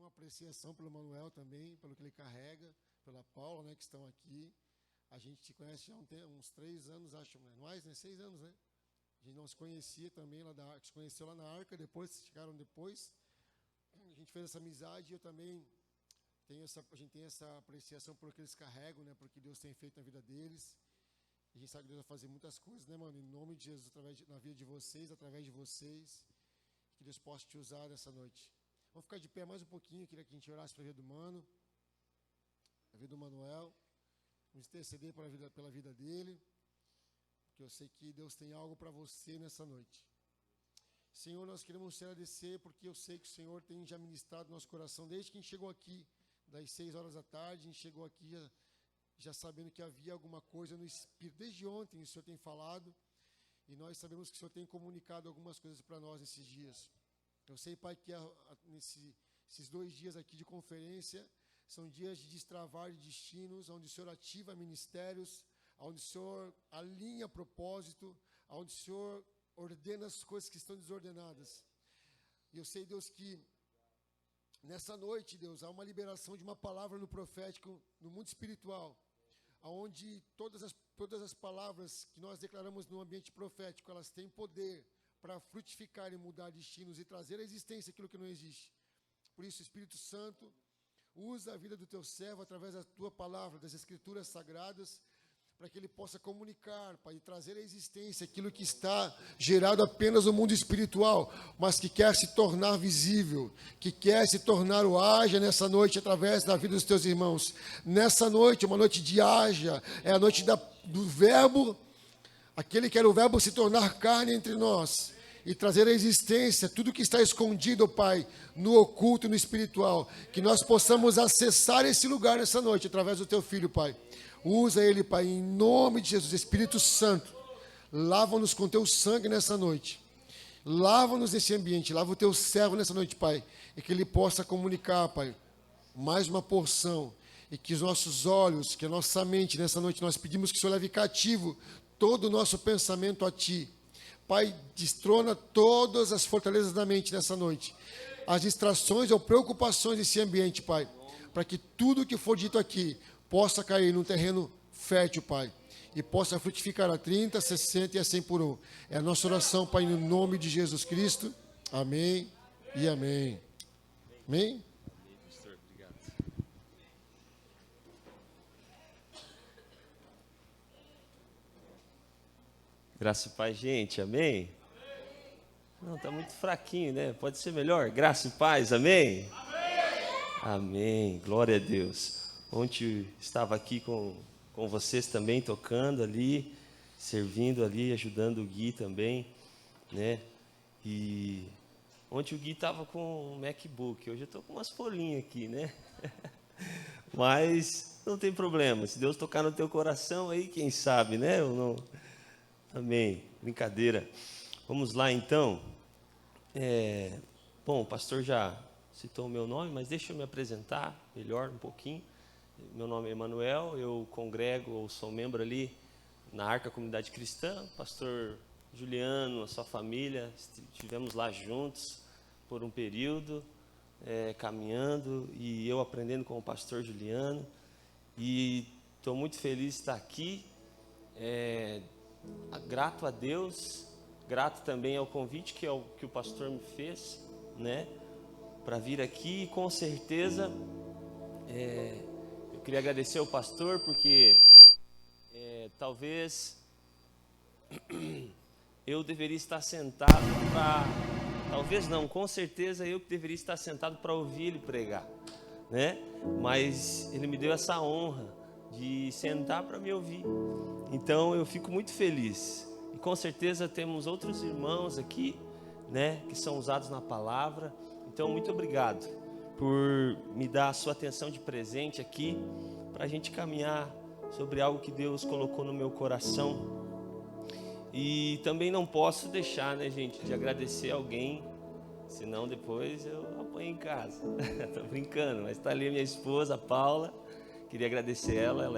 uma apreciação pelo Manuel também, pelo que ele carrega, pela Paula, né, que estão aqui. A gente se conhece já há uns 3 anos, acho, né? Mais, né? 6 anos, né? A gente não se conhecia também, se conheceu lá na Arca, depois, chegaram depois. A gente fez essa amizade e eu também a gente tem essa apreciação por que eles carregam, né? Por que Deus tem feito na vida deles. A gente sabe que Deus vai fazer muitas coisas, né, mano? Em nome de Jesus, na vida de vocês, através de vocês. Que Deus possa te usar nessa noite. Vamos ficar de pé mais um pouquinho. Queria que a gente orasse pela vida do Mano, a vida do Manuel. Vamos interceder pela vida dele. Porque eu sei que Deus tem algo para você nessa noite. Senhor, nós queremos te agradecer porque eu sei que o Senhor tem já ministrado no nosso coração desde que a gente chegou aqui, das 6 horas da tarde. A gente chegou aqui já sabendo que havia alguma coisa no Espírito. Desde ontem o Senhor tem falado. E nós sabemos que o Senhor tem comunicado algumas coisas para nós nesses dias. Eu sei, Pai, que esses 2 dias aqui de conferência são dias de destravar de destinos, onde o Senhor ativa ministérios, onde o Senhor alinha propósito, onde o Senhor ordena as coisas que estão desordenadas. E eu sei, Deus, que nessa noite, Deus, há uma liberação de uma palavra no profético, no mundo espiritual, onde todas as palavras que nós declaramos no ambiente profético, elas têm poder para frutificar e mudar destinos e trazer à existência aquilo que não existe. Por isso, Espírito Santo, usa a vida do teu servo através da tua palavra, das escrituras sagradas, para que ele possa comunicar, para trazer à existência aquilo que está gerado apenas no mundo espiritual, mas que quer se tornar visível, que quer se tornar o haja nessa noite através da vida dos teus irmãos. Nessa noite, uma noite de haja, é a noite do verbo, aquele que era o verbo se tornar carne entre nós e trazer à existência tudo que está escondido, Pai, no oculto e no espiritual, que nós possamos acessar esse lugar nessa noite através do teu Filho, Pai. Usa ele, Pai, em nome de Jesus. Espírito Santo, lava-nos com teu sangue nessa noite. Lava-nos nesse ambiente, lava o teu servo nessa noite, Pai, e que ele possa comunicar, Pai, mais uma porção, e que os nossos olhos, que a nossa mente, nessa noite, nós pedimos que o Senhor leve cativo todo o nosso pensamento a Ti. Pai, destrona todas as fortalezas da mente nessa noite, as distrações ou preocupações desse ambiente, Pai, para que tudo que for dito aqui possa cair num terreno fértil, Pai, e possa frutificar a 30, 60 e a 100 por 1. É a nossa oração, Pai, no nome de Jesus Cristo. Amém e amém. Amém? Pastor, obrigado. Graça e paz, gente, amém? Não, está muito fraquinho, né? Pode ser melhor? Graça e paz, amém? Amém, glória a Deus. Ontem estava aqui com vocês também, tocando ali, servindo ali, ajudando o Gui também, né? E ontem o Gui estava com um MacBook, hoje eu estou com umas folhinhas aqui, né? Mas não tem problema, se Deus tocar no teu coração aí, quem sabe, né? Ou não? Amém, brincadeira. Vamos lá então. Bom, o pastor já citou o meu nome, mas deixa eu me apresentar melhor um pouquinho. Meu nome é Emanuel, eu congrego, ou sou membro ali na Arca Comunidade Cristã. Pastor Juliano, a sua família, estivemos lá juntos por um período, caminhando, e eu aprendendo com o pastor Juliano. E estou muito feliz de estar aqui, grato a Deus, grato também ao convite que o pastor me fez, né, para vir aqui, e com certeza eu queria agradecer ao pastor, porque talvez eu deveria estar sentado para... Talvez não, com certeza eu que deveria estar sentado para ouvir ele pregar, né? Mas ele me deu essa honra de sentar para me ouvir. Então eu fico muito feliz. E com certeza temos outros irmãos aqui, né, que são usados na palavra. Então muito obrigado por me dar a sua atenção de presente aqui, para a gente caminhar sobre algo que Deus colocou no meu coração. E também não posso deixar, né, gente, de agradecer alguém, senão depois eu apanho em casa. Tô brincando, mas está ali a minha esposa, a Paula. Queria agradecer ela.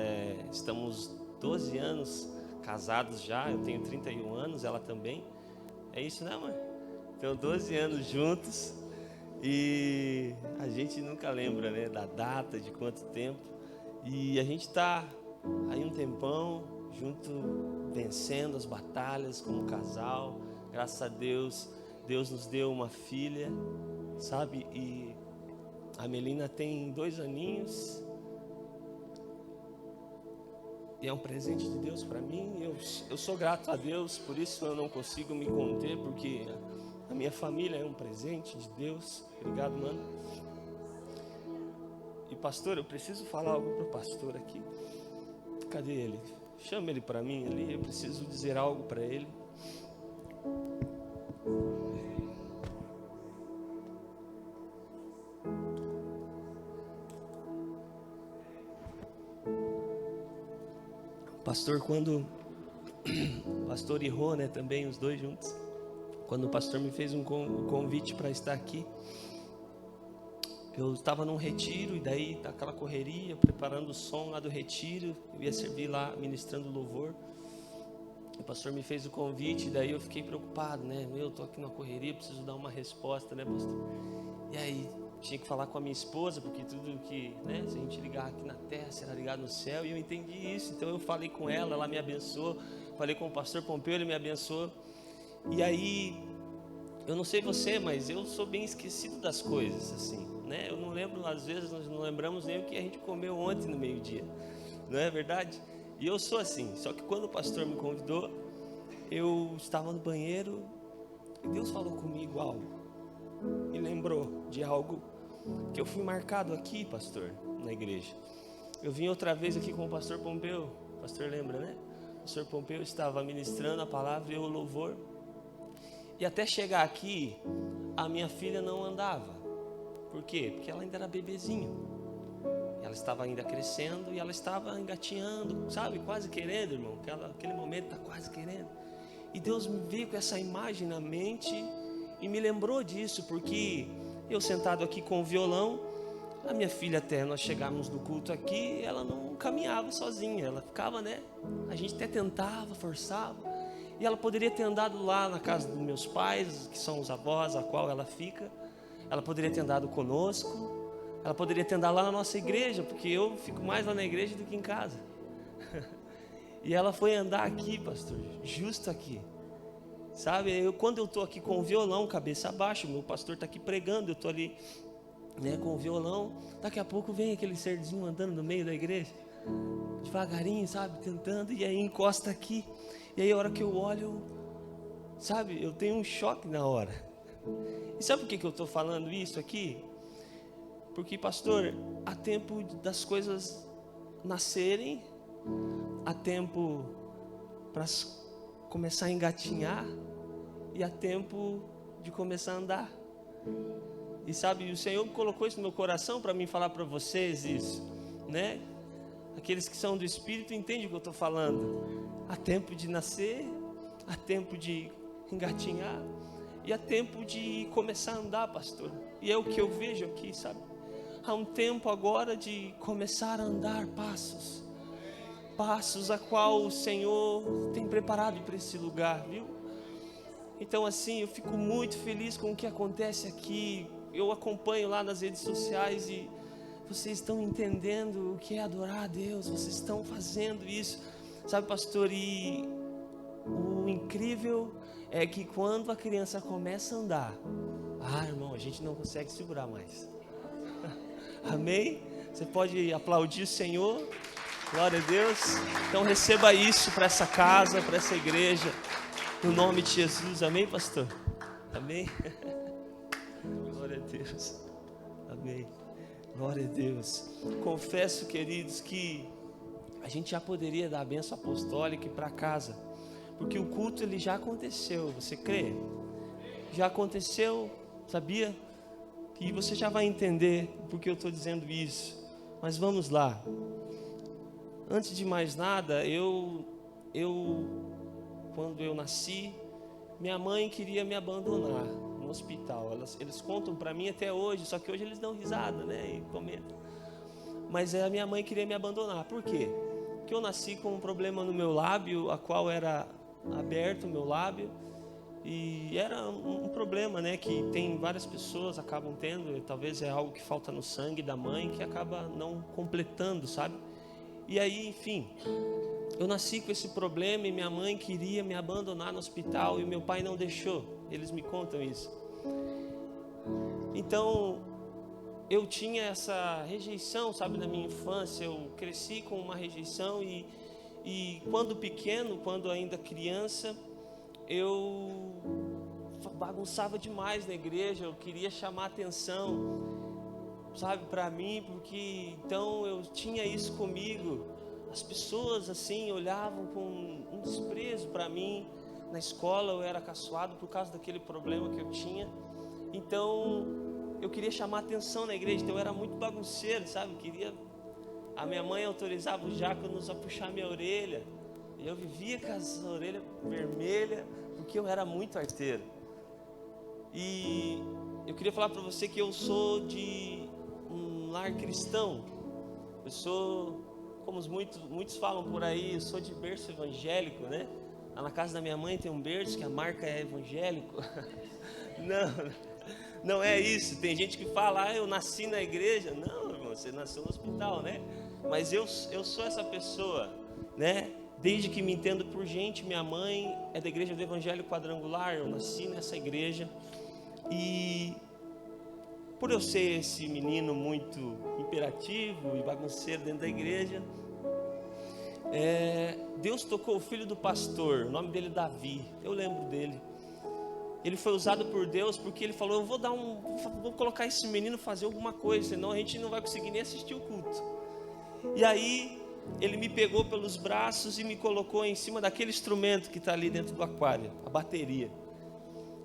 Estamos 12 anos casados já, eu tenho 31 anos, ela também. É isso, né, mãe? Então, 12 anos juntos. E a gente nunca lembra, né, da data, de quanto tempo. E a gente está aí um tempão junto, vencendo as batalhas como casal. Graças a Deus, Deus nos deu uma filha, sabe? E a Melina tem 2 aninhos. E é um presente de Deus para mim. Eu sou grato a Deus, por isso eu não consigo me conter, porque a minha família é um presente de Deus. Obrigado, mano. E pastor, eu preciso falar algo pro pastor aqui. Cadê ele? Chama ele para mim ali, eu preciso dizer algo para ele. Pastor, quando o pastor e Rô, né, também os 2 juntos, quando o pastor me fez um convite para estar aqui, eu estava num retiro e daí aquela correria, preparando o som lá do retiro, eu ia servir lá ministrando louvor. O pastor me fez o convite e daí eu fiquei preocupado, né? Eu tô aqui na correria, preciso dar uma resposta, né, pastor? E aí tinha que falar com a minha esposa, porque tudo que, né, se a gente ligar aqui na terra, será ligado no céu, e eu entendi isso. Então eu falei com ela, ela me abençoou. Falei com o pastor Pompeu, ele me abençoou. E aí, eu não sei você, mas eu sou bem esquecido das coisas, assim, né? Eu não lembro, às vezes nós não lembramos nem o que a gente comeu ontem no meio-dia, não é verdade? E eu sou assim, só que quando o pastor me convidou, eu estava no banheiro e Deus falou comigo algo, me lembrou de algo que eu fui marcado aqui, pastor, na igreja. Eu vim outra vez aqui com o pastor Pompeu, o pastor lembra, né? O pastor Pompeu estava ministrando a palavra e o louvor. E até chegar aqui, a minha filha não andava. Por quê? Porque ela ainda era bebezinho. Ela estava ainda crescendo e ela estava engatinhando, sabe? Quase querendo, irmão. Aquele momento está quase querendo. E Deus me veio com essa imagem na mente e me lembrou disso, porque eu sentado aqui com o violão, a minha filha, até nós chegarmos no culto aqui, ela não caminhava sozinha. Ela ficava, né? A gente até tentava, forçava. E ela poderia ter andado lá na casa dos meus pais, que são os avós, a qual ela fica. Ela poderia ter andado conosco. Ela poderia ter andado lá na nossa igreja, porque eu fico mais lá na igreja do que em casa. E ela foi andar aqui, pastor, justo aqui. Sabe, quando eu estou aqui com o violão, cabeça abaixo, meu pastor está aqui pregando, eu estou ali, né, com o violão. Daqui a pouco vem aquele serzinho andando no meio da igreja, devagarinho, sabe, tentando, e aí encosta aqui. E aí a hora que eu olho, sabe, eu tenho um choque na hora. E sabe por que eu estou falando isso aqui? Porque, pastor, há tempo das coisas nascerem, há tempo para começar a engatinhar e há tempo de começar a andar. E sabe, o Senhor colocou isso no meu coração para mim falar para vocês isso, né? Aqueles que são do Espírito entendem o que eu estou falando. Há tempo de nascer, há tempo de engatinhar e há tempo de começar a andar, pastor. E é o que eu vejo aqui, sabe? Há um tempo agora de começar a andar passos a qual o Senhor tem preparado para esse lugar, viu? Então assim, eu fico muito feliz com o que acontece aqui. Eu acompanho lá nas redes sociais e vocês estão entendendo o que é adorar a Deus, vocês estão fazendo isso, sabe, pastor? E o incrível é que quando a criança começa a andar, irmão, a gente não consegue segurar mais. Amém? Você pode aplaudir o Senhor, glória a Deus. Então receba isso para essa casa, para essa igreja, no nome de Jesus, amém, pastor? Amém? Glória a Deus, amém. Glória a Deus. Confesso, queridos, que a gente já poderia dar a bênção apostólica e ir para casa, porque o culto ele já aconteceu, você crê? Já aconteceu, sabia? E você já vai entender porque eu estou dizendo isso. Mas vamos lá. Antes de mais nada, quando eu nasci, minha mãe queria me abandonar no hospital. Eles contam para mim até hoje, só que hoje eles dão risada, né? E comentam. Mas a minha mãe queria me abandonar. Por quê? Porque eu nasci com um problema no meu lábio, a qual era aberto o meu lábio. E era um problema, né, que tem várias pessoas acabam tendo, talvez é algo que falta no sangue da mãe, que acaba não completando, sabe? E aí, enfim, eu nasci com esse problema e minha mãe queria me abandonar no hospital e meu pai não deixou. Eles me contam isso. Então, eu tinha essa rejeição, sabe, na minha infância. Eu cresci com uma rejeição e quando pequeno, quando ainda criança, eu bagunçava demais na igreja. Eu queria chamar atenção, sabe, para mim, porque então eu tinha isso comigo. As pessoas assim olhavam com um desprezo para mim. Na escola eu era caçoado por causa daquele problema que eu tinha. Então eu queria chamar atenção na igreja, então eu era muito bagunceiro, sabe? A minha mãe autorizava os diáconos a puxar minha orelha. E eu vivia com as orelhas vermelhas, porque eu era muito arteiro. E eu queria falar para você que eu sou de um lar cristão. Eu sou, como muitos falam por aí, eu sou de berço evangélico, né? Lá na casa da minha mãe tem um berço que a marca é evangélico. Não é isso. Tem gente que fala, eu nasci na igreja. Não, irmão, você nasceu no hospital, né? Mas eu sou essa pessoa, né? Desde que me entendo por gente, minha mãe é da igreja do Evangelho Quadrangular. Eu nasci nessa igreja. E por eu ser esse menino muito imperativo e bagunceiro dentro da igreja, Deus tocou o filho do pastor, o nome dele é Davi. Eu lembro dele. Ele foi usado por Deus porque ele falou, vou colocar esse menino fazer alguma coisa, senão a gente não vai conseguir nem assistir o culto. E aí ele me pegou pelos braços e me colocou em cima daquele instrumento que está ali dentro do aquário, a bateria.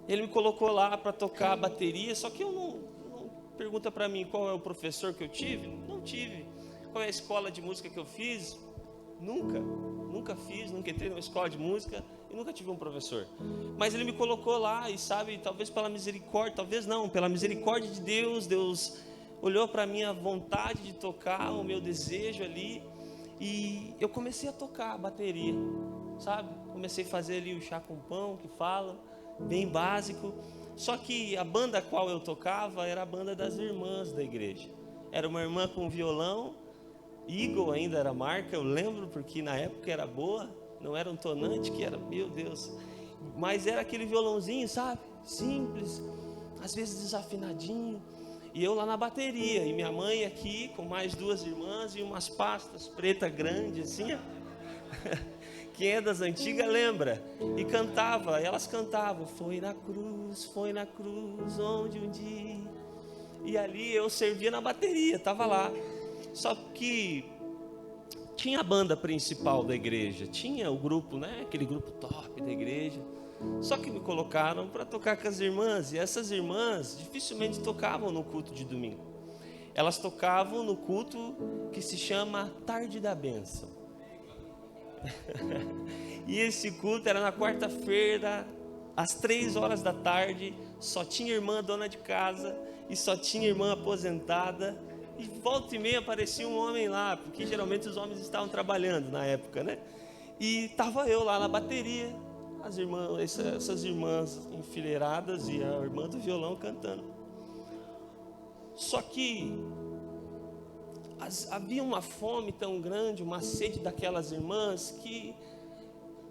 Ele me colocou lá para tocar a bateria, só que eu não pergunta para mim qual é o professor que eu tive. Não tive. Qual é a escola de música que eu fiz? Nunca fiz, nunca entrei numa escola de música e nunca tive um professor. Mas ele me colocou lá e sabe, talvez pela misericórdia, talvez não, pela misericórdia de Deus, Deus olhou para a minha vontade de tocar, o meu desejo ali, e eu comecei a tocar a bateria, sabe? Comecei a fazer ali o chá com pão, que fala, bem básico. Só que a banda a qual eu tocava era a banda das irmãs da igreja. Era uma irmã com violão, Eagle ainda era a marca, eu lembro, porque na época era boa, não era um tonante que era, meu Deus, mas era aquele violãozinho, sabe? Simples, às vezes desafinadinho, e eu lá na bateria, e minha mãe aqui com mais duas irmãs e umas pastas preta grande assim, quem é das antigas lembra, e cantava, elas cantavam, foi na cruz onde um dia, e ali eu servia na bateria, estava lá. Só que tinha a banda principal da igreja, tinha o grupo, né? Aquele grupo top da igreja. Só que me colocaram para tocar com as irmãs, e essas irmãs dificilmente tocavam no culto de domingo. Elas tocavam no culto que se chama Tarde da Bênção. E esse culto era na quarta-feira, às 3 horas da tarde. Só tinha irmã dona de casa e só tinha irmã aposentada. E volta e meia aparecia um homem lá, porque geralmente os homens estavam trabalhando na época, né? E estava eu lá na bateria, essas irmãs enfileiradas e a irmã do violão cantando. Só que havia uma fome tão grande, uma sede daquelas irmãs, que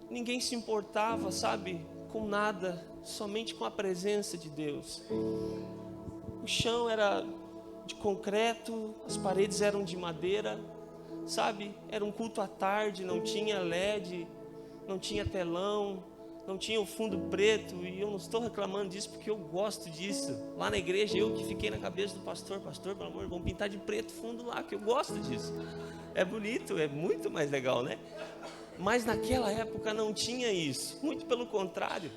ninguém se importava, sabe, com nada, somente com a presença de Deus. O chão era de concreto, as paredes eram de madeira, sabe? Era um culto à tarde, não tinha LED, não tinha telão, não tinha o fundo preto, e eu não estou reclamando disso porque eu gosto disso. Lá na igreja eu que fiquei na cabeça do pastor, pelo amor, vamos pintar de preto fundo lá, que eu gosto disso. É bonito, é muito mais legal, né? Mas naquela época não tinha isso, muito pelo contrário.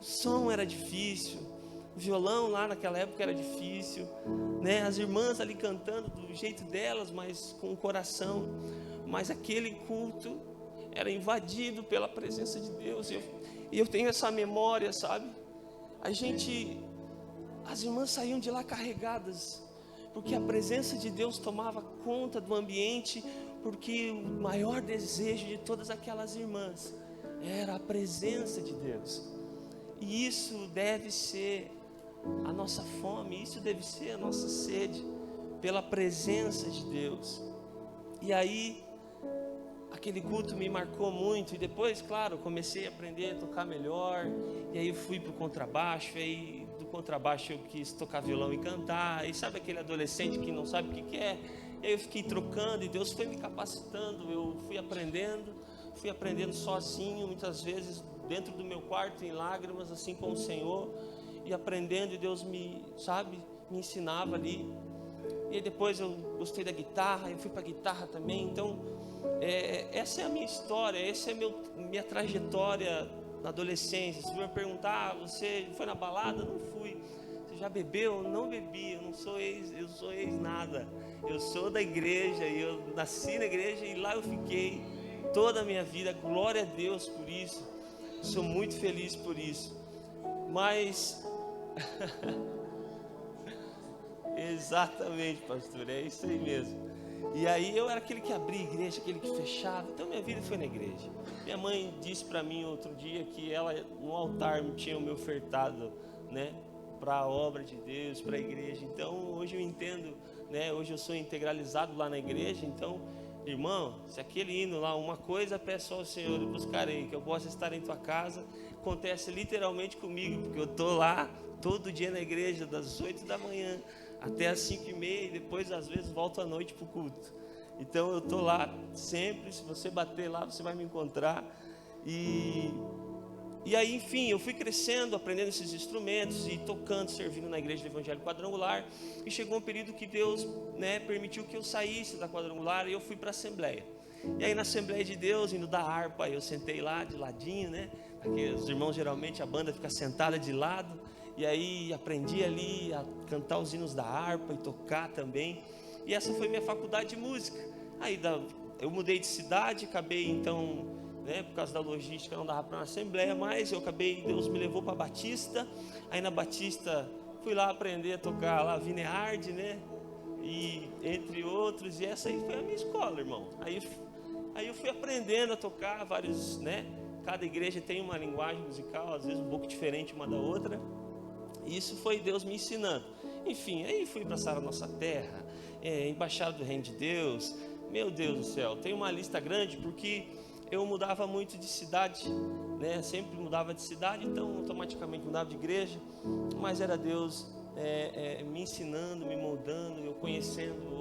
O som era difícil, o violão lá naquela época era difícil, né? As irmãs ali cantando do jeito delas, mas com o coração. Mas aquele culto era invadido pela presença de Deus. E eu tenho essa memória, sabe? As irmãs saíam de lá carregadas, porque a presença de Deus tomava conta do ambiente, porque o maior desejo de todas aquelas irmãs era a presença de Deus. E isso deve ser a nossa fome, isso deve ser a nossa sede pela presença de Deus. E aí, aquele culto me marcou muito, e depois, claro, comecei a aprender a tocar melhor, e aí eu fui para o contrabaixo, e aí do contrabaixo eu quis tocar violão e cantar, e sabe aquele adolescente que não sabe o que é? E aí eu fiquei trocando, e Deus foi me capacitando, eu fui aprendendo sozinho, muitas vezes dentro do meu quarto, em lágrimas, assim com o Senhor, e aprendendo, e Deus me ensinava ali. E aí depois eu gostei da guitarra, eu fui para a guitarra também. Então, essa é a minha história, essa é minha trajetória na adolescência. Se você me perguntar, você foi na balada? Não fui. Você já bebeu? Não bebi. Eu sou ex nada. Eu sou da igreja, e eu nasci na igreja e lá eu fiquei toda a minha vida. Glória a Deus por isso. Sou muito feliz por isso. Mas exatamente, pastor, é isso aí mesmo. E aí eu era aquele que abria a igreja, aquele que fechava. Então minha vida foi na igreja. Minha mãe disse para mim outro dia que ela no altar tinha me ofertado, né, para a obra de Deus, para a igreja. Então hoje eu entendo, né, hoje eu sou integralizado lá na igreja. Então, irmão, se aquele hino lá, uma coisa peço ao Senhor e buscarei, que eu possa estar em tua casa, acontece literalmente comigo, porque eu estou lá todo dia na igreja, das 8 da manhã até as 5h30, e depois às vezes volto à noite para o culto. Então eu estou lá sempre, se você bater lá você vai me encontrar. E aí, enfim, eu fui crescendo, aprendendo esses instrumentos e tocando, servindo na igreja do Evangelho Quadrangular. E chegou um período que Deus, né, permitiu que eu saísse da Quadrangular, e eu fui para a Assembleia. E aí na Assembleia de Deus, indo da harpa, eu sentei lá de ladinho, né? Porque os irmãos, geralmente a banda fica sentada de lado. E aí aprendi ali a cantar os hinos da harpa e tocar também. E essa foi minha faculdade de música. Aí eu mudei de cidade, acabei então, né, por causa da logística não dava para uma Assembleia, mas Deus me levou para Batista. Aí na Batista fui lá aprender a tocar lá Vineard, né? E entre outros, e essa aí foi a minha escola, irmão. Aí eu fui aprendendo a tocar vários, né? Cada igreja tem uma linguagem musical, às vezes um pouco diferente uma da outra. E isso foi Deus me ensinando. Enfim, aí fui para Sara Nossa Terra, Embaixada do Reino de Deus. Meu Deus do céu, tem uma lista grande, porque eu mudava muito de cidade, né? Sempre mudava de cidade, então automaticamente mudava de igreja. Mas era Deus me ensinando, me moldando, eu conhecendo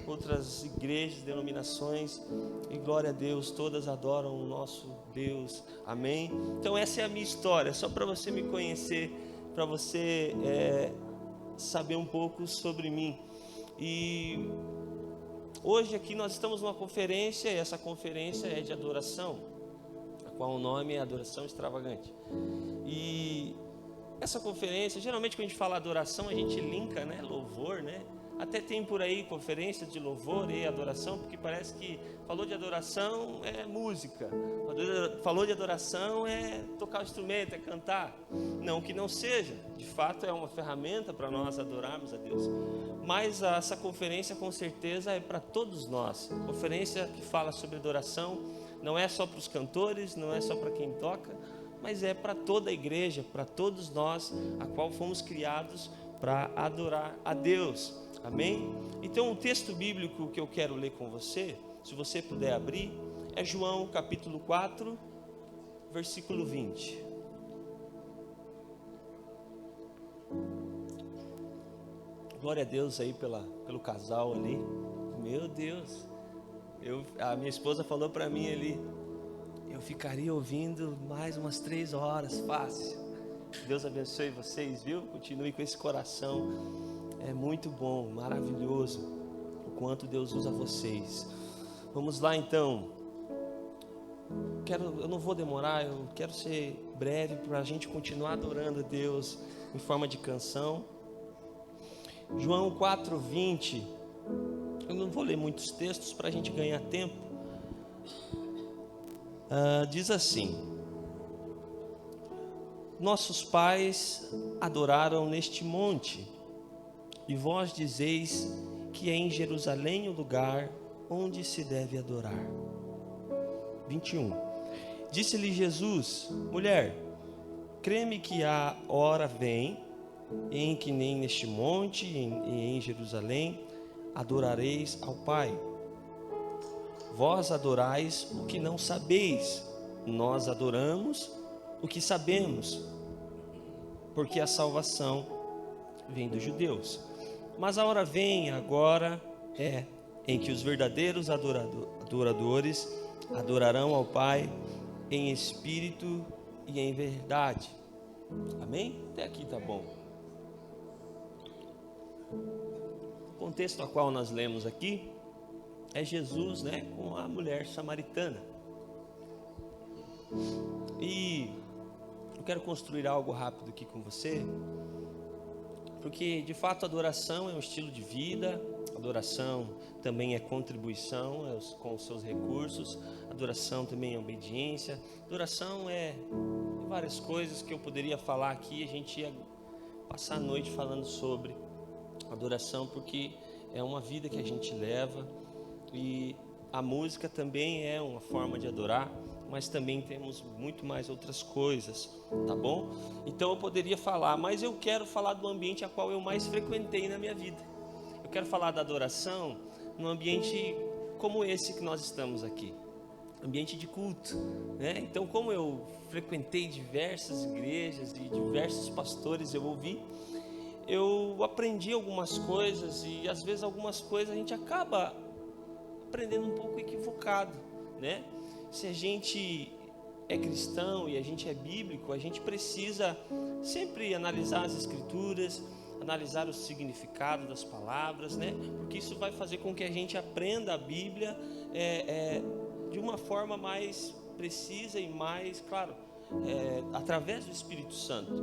outras igrejas, denominações, e glória a Deus, todas adoram o nosso Deus, amém? Então essa é a minha história, só para você me conhecer, para você saber um pouco sobre mim. E hoje aqui nós estamos numa conferência, e essa conferência é de adoração, a qual o nome é Adoração Extravagante. E essa conferência, geralmente quando a gente fala adoração, a gente linka, né, louvor, né? Até tem por aí conferência de louvor e adoração, porque parece que falou de adoração é música, falou de adoração é tocar o instrumento, é cantar. Não que não seja, de fato é uma ferramenta para nós adorarmos a Deus. Mas essa conferência com certeza é para todos nós. Conferência que fala sobre adoração não é só para os cantores, não é só para quem toca, mas é para toda a igreja, para todos nós, a qual fomos criados para adorar a Deus. Amém? Então o texto bíblico que eu quero ler com você, se você puder abrir, é João capítulo 4, versículo 20. Glória a Deus aí pelo casal ali. Meu Deus, a minha esposa falou para mim ali, eu ficaria ouvindo mais umas 3 horas, fácil. Deus abençoe vocês, viu? Continue com esse coração. É muito bom, maravilhoso o quanto Deus usa vocês. Vamos lá então. Eu não vou demorar, eu quero ser breve para a gente continuar adorando a Deus em forma de canção. João 4:20. Eu não vou ler muitos textos para a gente ganhar tempo. Diz assim: nossos pais adoraram neste monte, e vós dizeis que é em Jerusalém o lugar onde se deve adorar. 21. Disse-lhe Jesus: mulher, crê-me que a hora vem em que nem neste monte e em Jerusalém adorareis ao Pai. Vós adorais o que não sabeis, nós adoramos o que sabemos, porque a salvação vem dos judeus. Mas a hora vem, agora em que os verdadeiros adoradores adorarão ao Pai em espírito e em verdade. Amém? Até aqui tá bom. O contexto a qual nós lemos aqui é Jesus, né, com a mulher samaritana. E eu quero construir algo rápido aqui com você, porque de fato a adoração é um estilo de vida, adoração também é contribuição com os seus recursos, adoração também é obediência, adoração é várias coisas que eu poderia falar aqui, a gente ia passar a noite falando sobre adoração, porque é uma vida que a gente leva, e a música também é uma forma de adorar, mas também temos muito mais outras coisas, tá bom? Então eu poderia falar, mas eu quero falar do ambiente a qual eu mais frequentei na minha vida. Eu quero falar da adoração num ambiente como esse que nós estamos aqui, ambiente de culto, né? Então, como eu frequentei diversas igrejas e diversos pastores eu ouvi, eu aprendi algumas coisas, e às vezes algumas coisas a gente acaba aprendendo um pouco equivocado, né? Se a gente é cristão e a gente é bíblico, a gente precisa sempre analisar as escrituras, analisar o significado das palavras, né? Porque isso vai fazer com que a gente aprenda a Bíblia de uma forma mais precisa e mais, claro, através do Espírito Santo.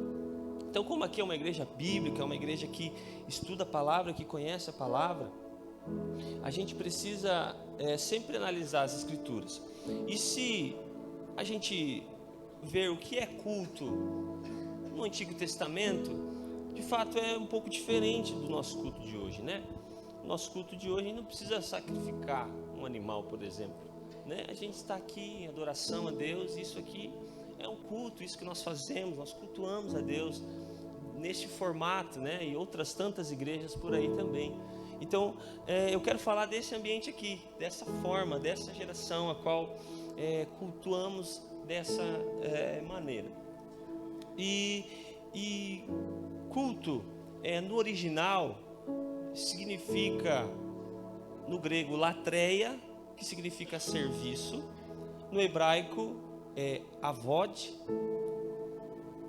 Então, como aqui é uma igreja bíblica, é uma igreja que estuda a palavra, que conhece a palavra, a gente precisa sempre analisar as escrituras. E se a gente ver o que é culto no Antigo Testamento, de fato é um pouco diferente do nosso culto de hoje, né? O nosso culto de hoje não precisa sacrificar um animal, por exemplo, né? A gente está aqui em adoração a Deus, isso aqui é um culto, isso que nós fazemos, nós cultuamos a Deus neste formato, né? E outras tantas igrejas por aí também. Então, eu quero falar desse ambiente aqui, dessa forma, dessa geração a qual cultuamos dessa maneira. E culto, no original, significa, no grego, latreia, que significa serviço. No hebraico, avod.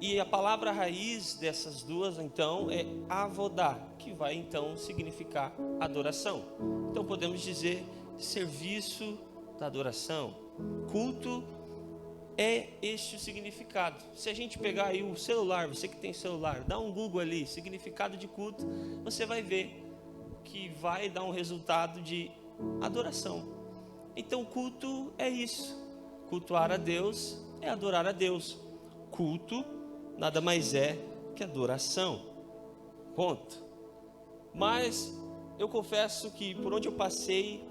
E a palavra raiz dessas duas, então, é avodá, que vai, então, significar adoração. Então, podemos dizer serviço da adoração. Culto é este o significado. Se a gente pegar aí o celular, você que tem celular, dá um Google ali, significado de culto, você vai ver que vai dar um resultado de adoração. Então, culto é isso. Cultuar a Deus é adorar a Deus. Culto nada mais é que adoração. Ponto. Mas eu confesso que por onde eu passei,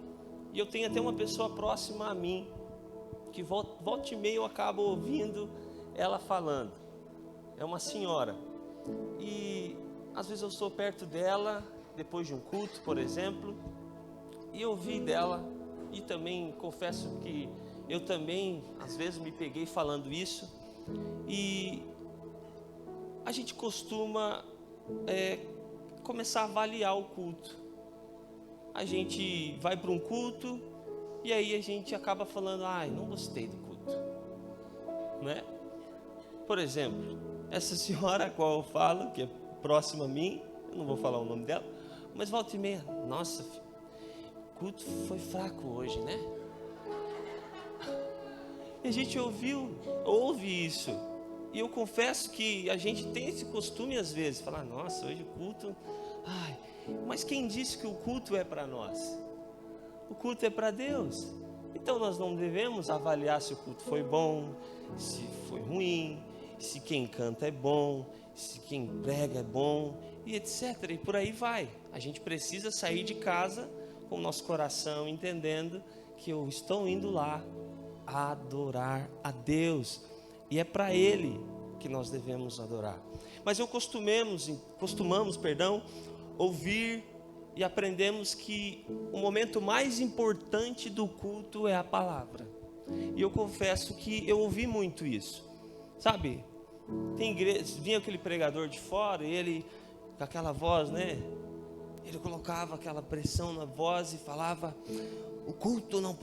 e eu tenho até uma pessoa próxima a mim, que volta e meia eu acabo ouvindo ela falando. É uma senhora. E às vezes eu estou perto dela, depois de um culto, por exemplo, e eu ouvi dela, e também confesso que eu também, às vezes, me peguei falando isso, e a gente costuma começar a avaliar o culto. A gente vai para um culto e aí a gente acaba falando, não gostei do culto, né? Por exemplo, essa senhora a qual eu falo, que é próxima a mim, eu não vou falar o nome dela, mas volta e meia, nossa, o culto foi fraco hoje, né? E a gente ouve isso. E eu confesso que a gente tem esse costume às vezes, falar, nossa, hoje o culto, mas quem disse que o culto é para nós? O culto é para Deus. Então nós não devemos avaliar se o culto foi bom, se foi ruim, se quem canta é bom, se quem prega é bom, e etc. E por aí vai. A gente precisa sair de casa com o nosso coração entendendo que eu estou indo lá adorar a Deus. E é para Ele que nós devemos adorar. Mas costumamos, ouvir e aprendemos que o momento mais importante do culto é a palavra. E eu confesso que eu ouvi muito isso. Sabe, tem igreja, vinha aquele pregador de fora e ele, com aquela voz, né? Ele colocava aquela pressão na voz e falava: o culto não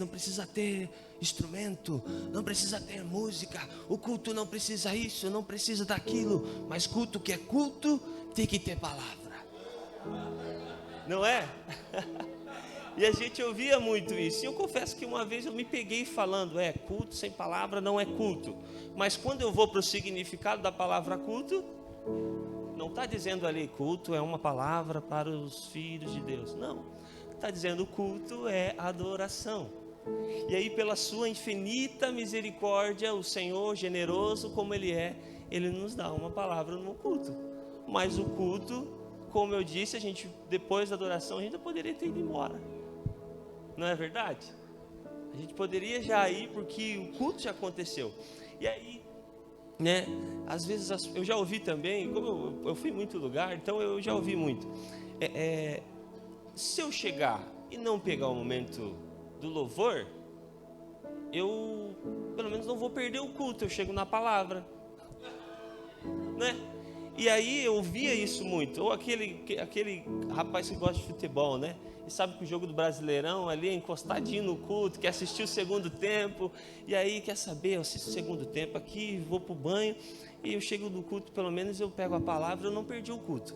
precisa ter instrumento, não precisa ter música, o culto não precisa isso, não precisa daquilo, mas culto que é culto tem que ter palavra. Não é? E a gente ouvia muito isso. E eu confesso que uma vez eu me peguei falando: culto sem palavra não é culto. Mas quando eu vou para o significado da palavra culto, não está dizendo ali culto é uma palavra para os filhos de Deus. Não, está dizendo culto é adoração. E aí, pela sua infinita misericórdia, o Senhor, generoso como Ele é, Ele nos dá uma palavra no culto. Mas o culto, como eu disse, depois da adoração, a gente poderia ter ido embora. Não é verdade? A gente poderia já ir, porque o culto já aconteceu. E aí, né, às vezes eu já ouvi também, como eu fui em muito lugar, então eu já ouvi muito. Se eu chegar e não pegar o momento do louvor, eu pelo menos não vou perder o culto, eu chego na palavra, né? E aí eu ouvia isso muito. Ou aquele rapaz que gosta de futebol, né? E sabe que o jogo do Brasileirão ali é encostadinho no culto, quer assistir o segundo tempo, e aí quer saber, eu assisto o segundo tempo aqui, vou para o banho, e eu chego no culto, pelo menos eu pego a palavra, eu não perdi o culto.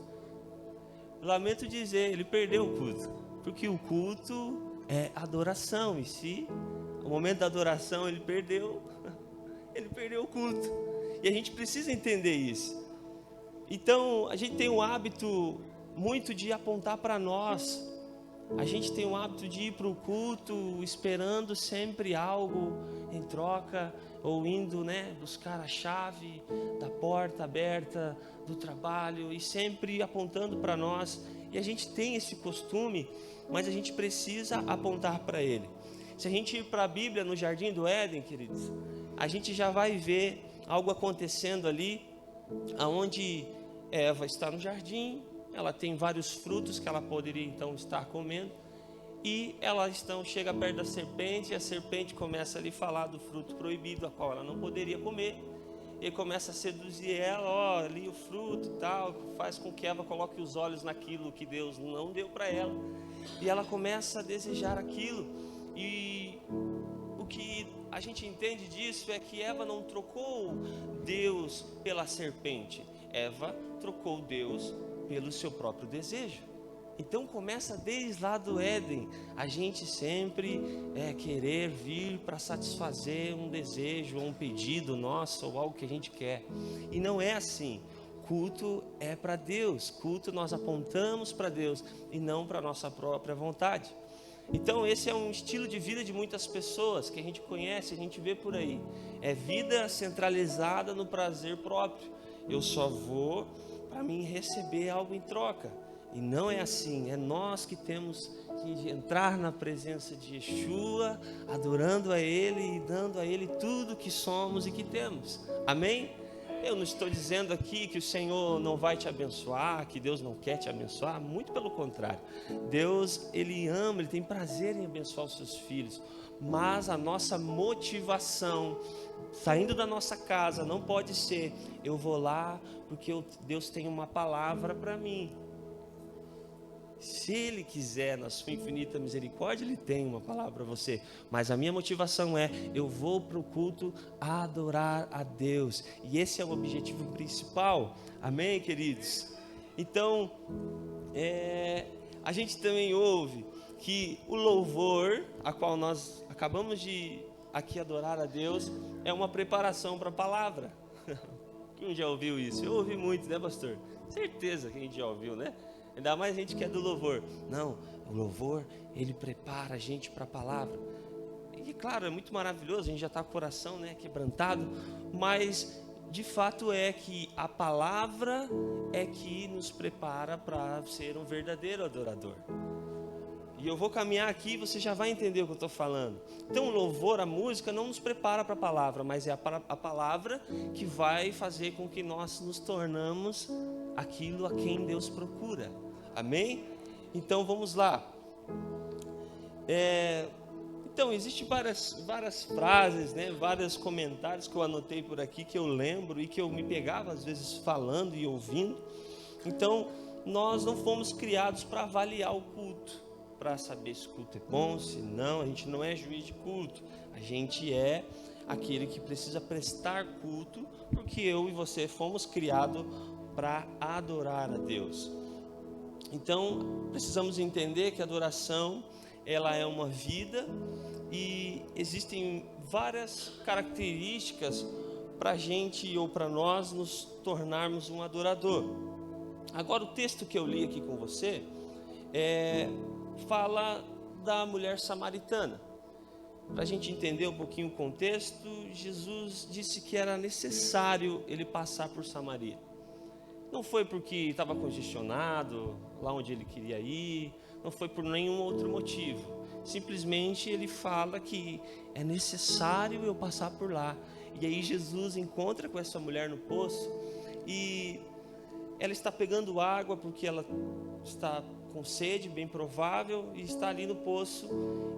Lamento dizer, ele perdeu o culto, porque o culto é adoração, e se no momento da adoração ele perdeu o culto, e a gente precisa entender isso. Então, a gente tem o hábito muito de apontar para nós. A gente tem o hábito de ir para o culto esperando sempre algo em troca, ou indo, né, buscar a chave da porta aberta do trabalho, e sempre apontando para nós. E a gente tem esse costume, mas a gente precisa apontar para Ele. Se a gente ir para a Bíblia no Jardim do Éden, queridos, a gente já vai ver algo acontecendo ali, aonde Eva está no jardim, ela tem vários frutos que ela poderia então estar comendo, e ela chega perto da serpente, e a serpente começa ali a falar do fruto proibido, a qual ela não poderia comer, e começa a seduzir ela, ali o fruto e tal, faz com que Eva coloque os olhos naquilo que Deus não deu para ela, e ela começa a desejar aquilo. E o que a gente entende disso é que Eva não trocou Deus pela serpente, Eva trocou Deus pelo seu próprio desejo. Então começa desde lá do Éden, a gente sempre querer vir para satisfazer um desejo, um pedido nosso, ou algo que a gente quer. E não é assim. Culto é para Deus, culto nós apontamos para Deus e não para a nossa própria vontade. Então esse é um estilo de vida de muitas pessoas que a gente conhece, a gente vê por aí. É vida centralizada no prazer próprio. Eu só vou para mim receber algo em troca. E não é assim, é nós que temos que entrar na presença de Yeshua, adorando a Ele e dando a Ele tudo que somos e que temos. Amém? Eu não estou dizendo aqui que o Senhor não vai te abençoar, que Deus não quer te abençoar, muito pelo contrário. Deus, Ele ama, Ele tem prazer em abençoar os seus filhos, mas a nossa motivação, saindo da nossa casa, não pode ser: eu vou lá porque Deus tem uma palavra para mim. Se Ele quiser, na sua infinita misericórdia, Ele tem uma palavra para você. Mas a minha motivação é: eu vou para o culto adorar a Deus. E esse é o objetivo principal. Amém, queridos? Então, a gente também ouve que o louvor, a qual nós acabamos de aqui adorar a Deus, é uma preparação para a palavra. Quem já ouviu isso? Eu ouvi muito, né, pastor? Certeza que a gente já ouviu, né? Ainda mais a gente que é do louvor. Não, o louvor, ele prepara a gente para a palavra. E claro, é muito maravilhoso, a gente já está com o coração, né, quebrantado. Mas de fato é que a palavra é que nos prepara para ser um verdadeiro adorador. E eu vou caminhar aqui e você já vai entender o que eu estou falando. Então, o louvor, a música, não nos prepara para a palavra, mas é a palavra que vai fazer com que nós nos tornamos aquilo a quem Deus procura. Amém? Então, vamos lá. Então, existem várias frases, né, vários comentários que eu anotei por aqui, que eu lembro e que eu me pegava às vezes falando e ouvindo. Então, nós não fomos criados para avaliar o culto, para saber se o culto é bom, se não. A gente não é juiz de culto, a gente é aquele que precisa prestar culto, porque eu e você fomos criados para adorar a Deus. Então, precisamos entender que a adoração, ela é uma vida, e existem várias características para a gente ou para nós nos tornarmos um adorador. Agora, o texto que eu li aqui com você fala da mulher samaritana. Para a gente entender um pouquinho o contexto, Jesus disse que era necessário ele passar por Samaria. Não foi porque estava congestionado lá onde ele queria ir, não foi por nenhum outro motivo. Simplesmente ele fala que é necessário eu passar por lá. E aí Jesus encontra com essa mulher no poço, e ela está pegando água porque ela está com sede, bem provável, e está ali no poço.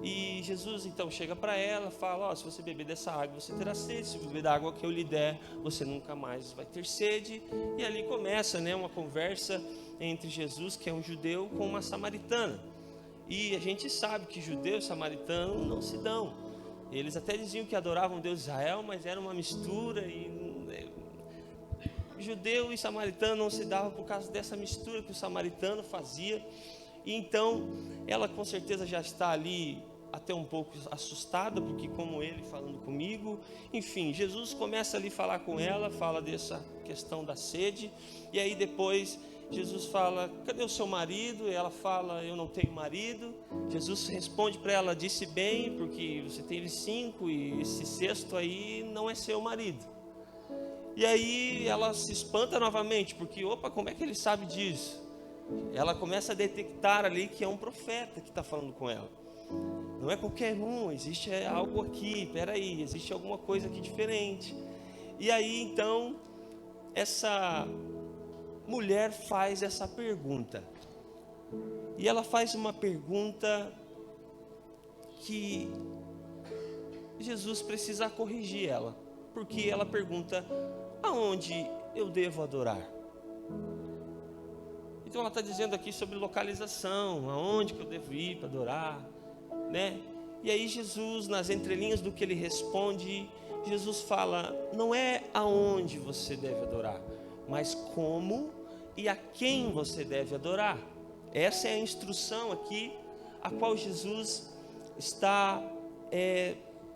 E Jesus então chega para ela, fala: se você beber dessa água você terá sede, se beber da água que eu lhe der você nunca mais vai ter sede. E ali começa, né, uma conversa entre Jesus, que é um judeu, com uma samaritana. E a gente sabe que judeu e samaritano não se dão. Eles até diziam que adoravam o Deus de Israel, mas era uma mistura, e judeu e samaritano não se davam por causa dessa mistura que o samaritano fazia. E então ela com certeza já está ali até um pouco assustada, porque como ele falando comigo, enfim, Jesus começa ali a falar com ela, fala dessa questão da sede. E aí depois Jesus fala: cadê o seu marido? E ela fala: eu não tenho marido. Jesus responde para ela: disse bem, porque você teve 5 e esse 6º aí não é seu marido. E aí ela se espanta novamente, porque opa, como é que ele sabe disso? Ela começa a detectar ali que é um profeta que está falando com ela. Não é qualquer um, existe algo aqui, peraí, existe alguma coisa aqui diferente. E aí então essa mulher faz essa pergunta. E ela faz uma pergunta que Jesus precisa corrigir ela, porque ela pergunta: aonde eu devo adorar? Então ela está dizendo aqui sobre localização, aonde que eu devo ir para adorar, né? E aí Jesus, nas entrelinhas do que ele responde, Jesus fala: não é aonde você deve adorar, mas como e a quem você deve adorar. Essa é a instrução aqui, a qual Jesus está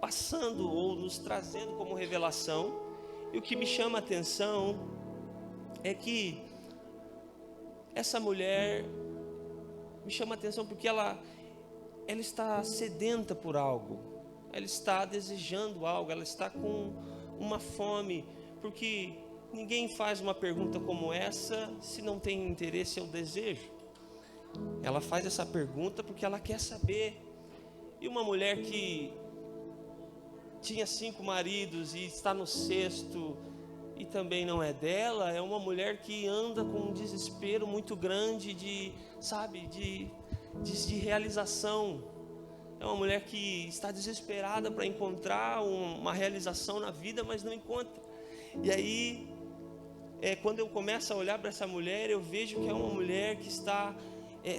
passando ou nos trazendo como revelação. E o que me chama a atenção é que essa mulher me chama a atenção porque ela está sedenta por algo, ela está desejando algo, ela está com uma fome, porque ninguém faz uma pergunta como essa se não tem interesse ou desejo. Ela faz essa pergunta porque ela quer saber. E uma mulher que tinha 5 maridos e está no 6º e também não é dela, é uma mulher que anda com um desespero muito grande de realização. É uma mulher que está desesperada para encontrar uma realização na vida, mas não encontra. E aí, quando eu começo a olhar para essa mulher, eu vejo que é uma mulher que está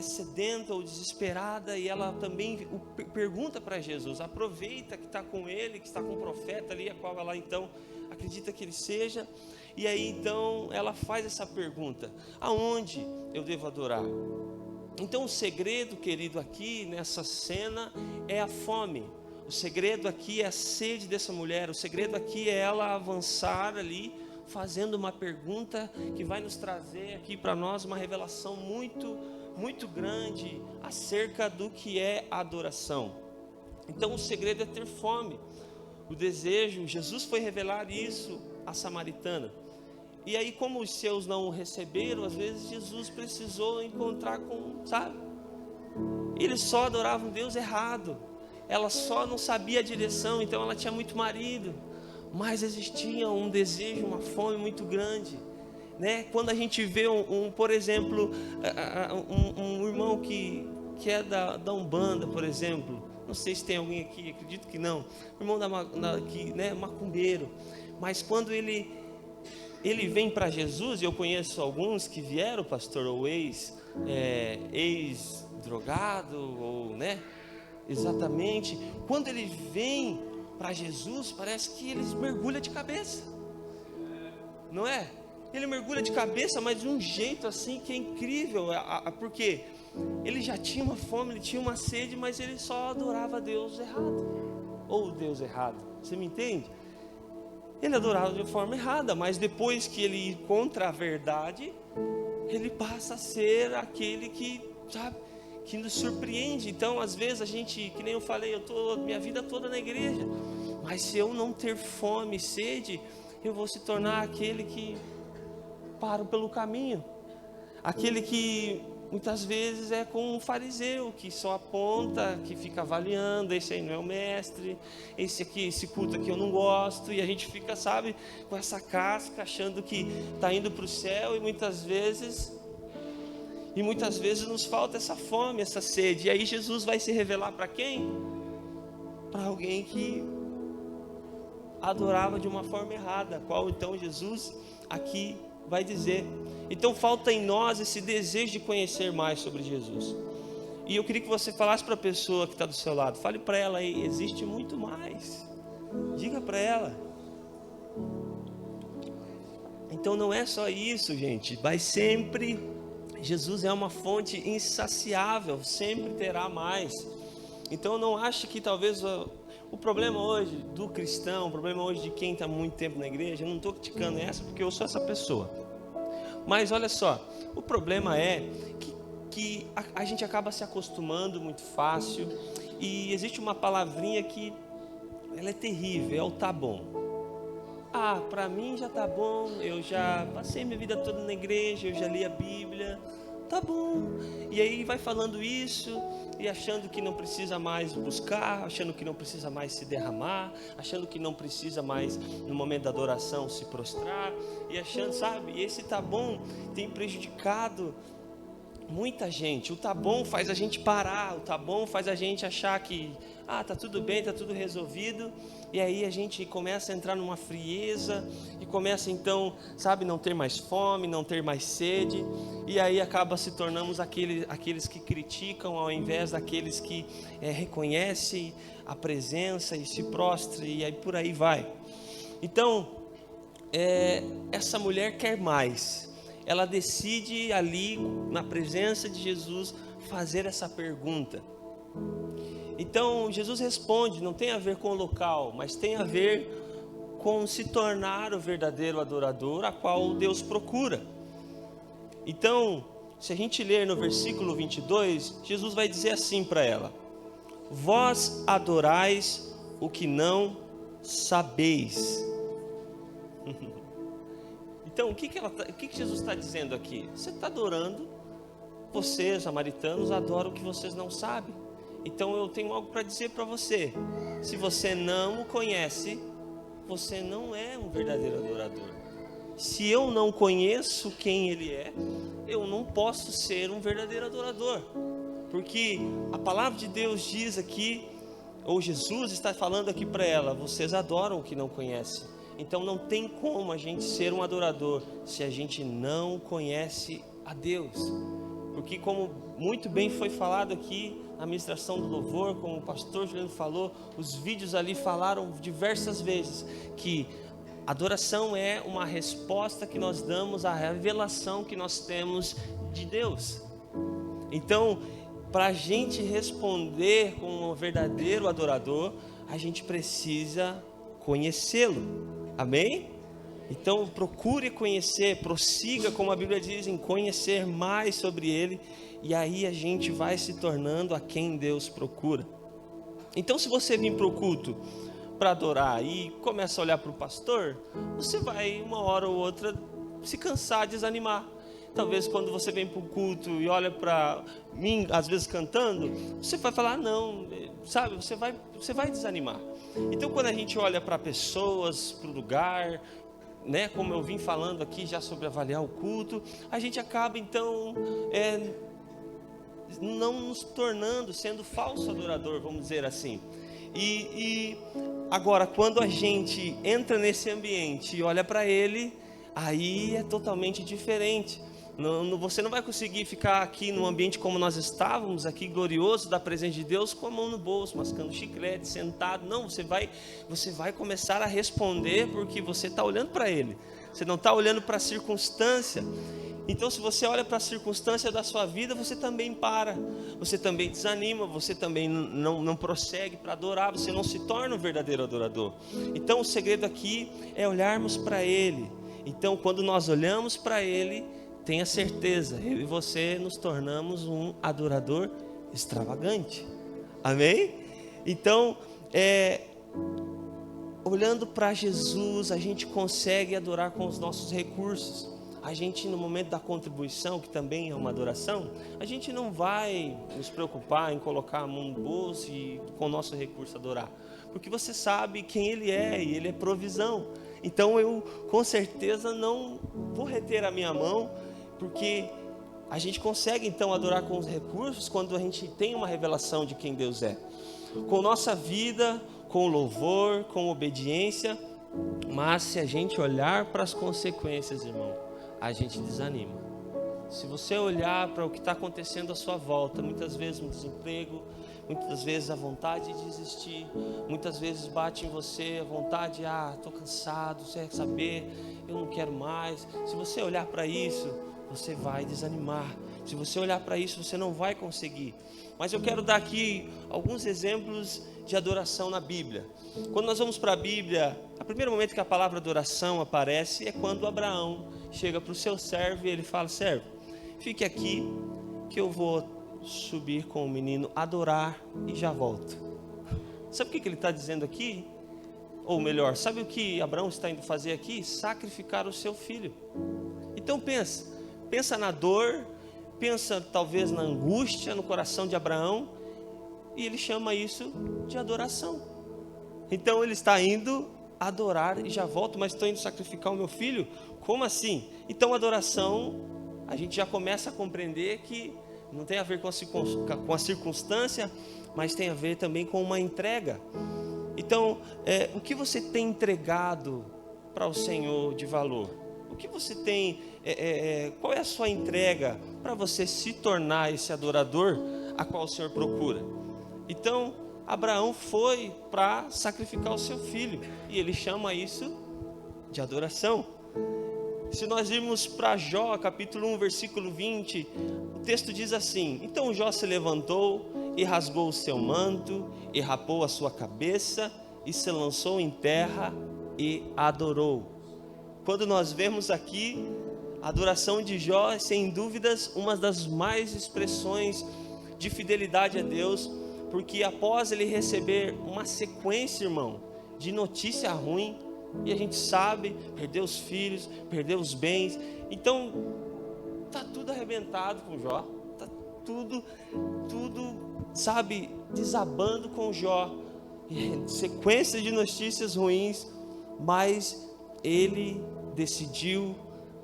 sedenta ou desesperada, e ela também pergunta para Jesus, aproveita que está com ele, que está com o profeta ali, a qual ela então acredita que ele seja. E aí então ela faz essa pergunta: aonde eu devo adorar? Então o segredo, querido, aqui nessa cena é a fome. O segredo aqui é a sede dessa mulher. O segredo aqui é ela avançar ali, fazendo uma pergunta que vai nos trazer aqui para nós uma revelação muito grande acerca do que é adoração. Então o segredo é ter fome, o desejo. Jesus foi revelar isso à samaritana. E aí, como os seus não o receberam, às vezes Jesus precisou encontrar com, eles só adoravam Deus errado. Ela só não sabia a direção, então ela tinha muito marido, mas existia um desejo, uma fome muito grande, né? Quando a gente vê por exemplo, um irmão que é da Umbanda, por exemplo, não sei se tem alguém aqui, acredito que não, irmão que, né, macumbeiro, mas quando ele vem para Jesus, e eu conheço alguns que vieram, pastor, ou ex-drogado, ou, né, exatamente, quando ele vem para Jesus, parece que ele mergulha de cabeça, não é? Ele mergulha de cabeça, mas de um jeito assim que é incrível, porque ele já tinha uma fome, ele tinha uma sede, mas ele só adorava Deus errado, ou Deus errado, você me entende? Ele adorava de forma errada, mas depois que ele encontra a verdade, ele passa a ser aquele que, sabe, que nos surpreende. Então, às vezes a gente, que nem eu falei, eu estou minha vida toda na igreja, mas se eu não ter fome e sede, eu vou se tornar aquele que paro pelo caminho, aquele que muitas vezes é como um fariseu, que só aponta, que fica avaliando, esse aí não é o mestre, esse culto aqui eu não gosto, e a gente fica, sabe, com essa casca, achando que está indo para o céu, e muitas vezes nos falta essa fome, essa sede. E aí Jesus vai se revelar para quem? Para alguém que adorava de uma forma errada, qual então Jesus aqui vai dizer. Então falta em nós esse desejo de conhecer mais sobre Jesus. E eu queria que você falasse para a pessoa que está do seu lado, fale para ela aí, existe muito mais, diga para ela. Então não é só isso, gente, vai sempre, Jesus é uma fonte insaciável, sempre terá mais. Então não ache que talvez o problema hoje do cristão, o problema hoje de quem está muito tempo na igreja, eu não estou criticando essa porque eu sou essa pessoa. Mas olha só, o problema é que a gente acaba se acostumando muito fácil, e existe uma palavrinha que ela é terrível, é o tá bom. Ah, para mim já tá bom, eu já passei minha vida toda na igreja, eu já li a Bíblia, tá bom. E aí vai falando isso e achando que não precisa mais buscar, achando que não precisa mais se derramar, achando que não precisa mais no momento da adoração se prostrar, e achando, sabe, e esse tá bom tem prejudicado muita gente. O tá bom faz a gente parar, o tá bom faz a gente achar que tá tudo bem, tá tudo resolvido, e aí a gente começa a entrar numa frieza, e começa então, sabe, não ter mais fome, não ter mais sede, e aí acaba se tornamos aqueles que criticam, ao invés daqueles que reconhecem a presença e se prostram, e aí por aí vai. Então, essa mulher quer mais, ela decide ali, na presença de Jesus, fazer essa pergunta. Então Jesus responde, não tem a ver com o local, mas tem a ver com se tornar o verdadeiro adorador, a qual Deus procura. Então, se a gente ler no versículo 22, Jesus vai dizer assim para ela: vós adorais o que não sabeis. Então, o que Jesus está dizendo aqui? Você está adorando, vocês, samaritanos, adoram o que vocês não sabem. Então eu tenho algo para dizer para você: se você não o conhece, você não é um verdadeiro adorador. Se eu não conheço quem Ele é, eu não posso ser um verdadeiro adorador, porque a palavra de Deus diz aqui, ou Jesus está falando aqui para ela: vocês adoram o que não conhecem. Então não tem como a gente ser um adorador se a gente não conhece a Deus. Porque, como muito bem foi falado aqui na ministração do louvor, como o pastor Juliano falou, os vídeos ali falaram diversas vezes que adoração é uma resposta que nós damos à revelação que nós temos de Deus. Então, para a gente responder como um verdadeiro adorador, a gente precisa conhecê-lo. Amém? Então procure conhecer, prossiga, como a Bíblia diz, em conhecer mais sobre Ele, e aí a gente vai se tornando a quem Deus procura. Então, se você vir para o culto para adorar e começa a olhar para o pastor, você vai uma hora ou outra se cansar, desanimar. Talvez quando você vem para o culto e olha para mim, às vezes cantando, você vai falar, não, sabe, você vai desanimar. Então quando a gente olha para pessoas, para o lugar, né, como eu vim falando aqui já sobre avaliar o culto, a gente acaba então não nos tornando, sendo falso adorador, vamos dizer assim. E agora, quando a gente entra nesse ambiente e olha para ele, aí é totalmente diferente. Você não vai conseguir ficar aqui no ambiente como nós estávamos, aqui glorioso da presença de Deus, com a mão no bolso, mascando chiclete, sentado. Não, você vai começar a responder porque você está olhando para ele. Você não está olhando para a circunstância. Então, se você olha para a circunstância da sua vida, você também para, você também desanima, você também não prossegue para adorar, você não se torna um verdadeiro adorador. Então, o segredo aqui é olharmos para Ele. Então, quando nós olhamos para Ele, tenha certeza, eu e você nos tornamos um adorador extravagante. Amém? Então, olhando para Jesus, a gente consegue adorar com os nossos recursos. A gente, no momento da contribuição, que também é uma adoração, a gente não vai nos preocupar em colocar a mão no bolso e com o nosso recurso adorar, porque você sabe quem Ele é e Ele é provisão. Então eu com certeza não vou reter a minha mão, porque a gente consegue então adorar com os recursos quando a gente tem uma revelação de quem Deus é, com nossa vida, com louvor, com obediência. Mas se a gente olhar para as consequências, irmão, a gente desanima. Se você olhar para o que está acontecendo à sua volta, muitas vezes um desemprego, muitas vezes a vontade de desistir, muitas vezes bate em você a vontade, estou cansado, você quer saber, eu não quero mais. Se você olhar para isso, você vai desanimar. Se você olhar para isso, você não vai conseguir. Mas eu quero dar aqui alguns exemplos de adoração na Bíblia. Quando nós vamos para a Bíblia, o primeiro momento que a palavra adoração aparece é quando Abraão chega para o seu servo e ele fala: servo, fique aqui que eu vou subir com o menino, adorar e já volto. Sabe o que ele está dizendo aqui? Ou melhor, sabe o que Abraão está indo fazer aqui? Sacrificar o seu filho. Então pensa na dor, pensa talvez na angústia no coração de Abraão, e ele chama isso de adoração. Então ele está indo adorar e já volto, mas estou indo sacrificar o meu filho? Como assim? Então adoração, a gente já começa a compreender que não tem a ver com a circunstância, mas tem a ver também com uma entrega. Então, o que você tem entregado para o Senhor de valor? O que você tem, qual é a sua entrega para você se tornar esse adorador a qual o Senhor procura? Então, Abraão foi para sacrificar o seu filho, e ele chama isso de adoração. Se nós irmos para Jó, capítulo 1, versículo 20, o texto diz assim: então Jó se levantou e rasgou o seu manto, e rapou a sua cabeça, e se lançou em terra e adorou. Quando nós vemos aqui, a adoração de Jó é sem dúvidas uma das mais expressões de fidelidade a Deus, porque após ele receber uma sequência, irmão, de notícia ruim, e a gente sabe, perdeu os filhos, perdeu os bens, então está tudo arrebentado com Jó, está tudo, sabe, desabando com Jó, sequência de notícias ruins, mas ele decidiu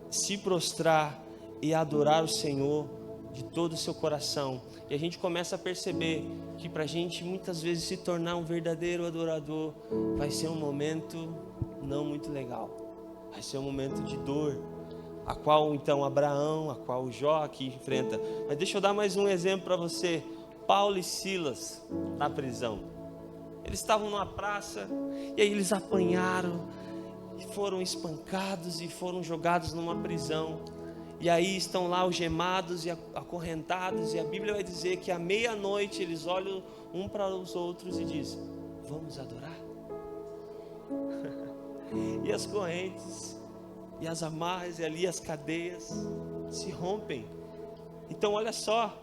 se prostrar e adorar o Senhor de todo o seu coração. E a gente começa a perceber que para a gente muitas vezes se tornar um verdadeiro adorador vai ser um momento não muito legal, vai ser um momento de dor, a qual então Abraão, a qual Jó aqui enfrenta. Mas deixa eu dar mais um exemplo para você. Paulo e Silas na prisão, eles estavam numa praça e aí eles apanharam e foram espancados e foram jogados numa prisão. E aí estão lá algemados e acorrentados, e a Bíblia vai dizer que à meia-noite eles olham um para os outros e dizem: vamos adorar? E as correntes, e as amarras, e ali as cadeias se rompem. Então olha só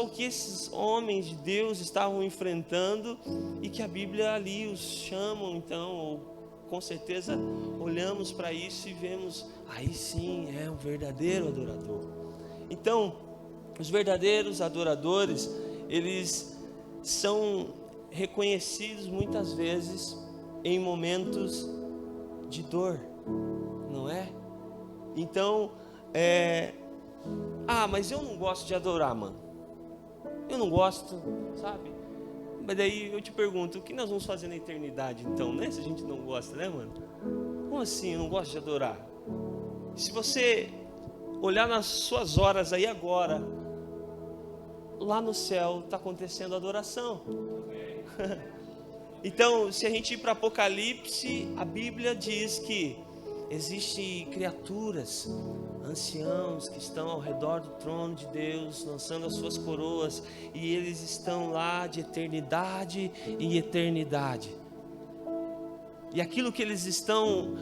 o que esses homens de Deus estavam enfrentando, e que a Bíblia ali os chamam então, ou com certeza olhamos para isso e vemos, aí sim é um verdadeiro adorador. Então, os verdadeiros adoradores, eles são reconhecidos muitas vezes em momentos de dor, não é? Então, mas eu não gosto de adorar, mano. Eu não gosto, sabe? Mas daí eu te pergunto, o que nós vamos fazer na eternidade então, né? Se a gente não gosta, né, mano? Como assim eu não gosto de adorar? Se você olhar nas suas horas aí agora, lá no céu está acontecendo adoração. Então, se a gente ir para Apocalipse, a Bíblia diz que existem criaturas, anciãos que estão ao redor do trono de Deus, lançando as suas coroas, e eles estão lá de eternidade em eternidade. E aquilo que eles estão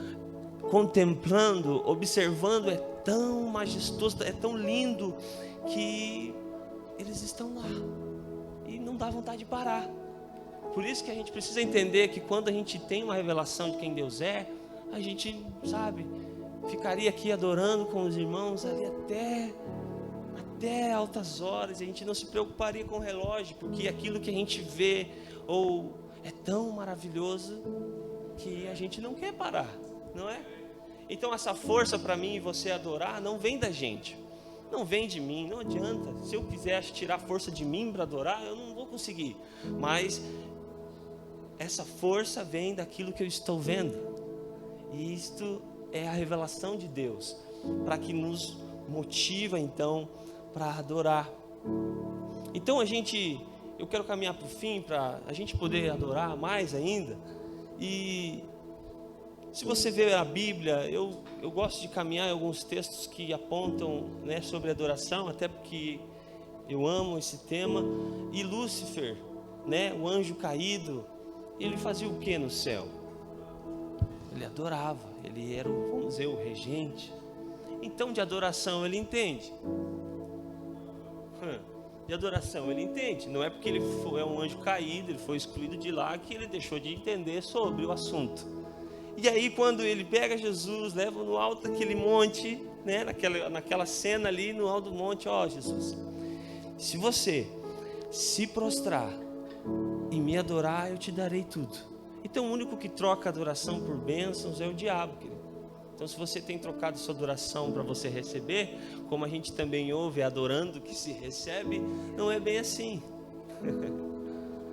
contemplando, observando, é tão majestoso, é tão lindo, que eles estão lá e não dá vontade de parar. Por isso que a gente precisa entender que quando a gente tem uma revelação de quem Deus é, a gente, sabe, ficaria aqui adorando com os irmãos ali até altas horas, e a gente não se preocuparia com o relógio, porque aquilo que a gente vê é tão maravilhoso que a gente não quer parar, não é? Então essa força para mim e você adorar não vem da gente, não vem de mim, não adianta. Se eu quiser tirar força de mim para adorar, eu não vou conseguir, mas essa força vem daquilo que eu estou vendo, e isto é a revelação de Deus, para que nos motiva então para adorar. Então eu quero caminhar para o fim, para a gente poder adorar mais ainda. E se você ver a Bíblia, eu gosto de caminhar em alguns textos que apontam, né, sobre adoração, até porque eu amo esse tema. E Lúcifer, né, o anjo caído, ele fazia o que no céu? Ele adorava, ele era, vamos dizer, o regente. Então de adoração ele entende. De adoração ele entende. Não é porque ele é um anjo caído, ele foi excluído de lá, que ele deixou de entender sobre o assunto. E aí quando ele pega Jesus, leva no alto daquele monte, né, naquela cena ali no alto do monte, Jesus, se você se prostrar e me adorar, eu te darei tudo. Então o único que troca adoração por bênçãos é o diabo, querido. Então se você tem trocado sua adoração para você receber, como a gente também ouve, adorando que se recebe, não é bem assim.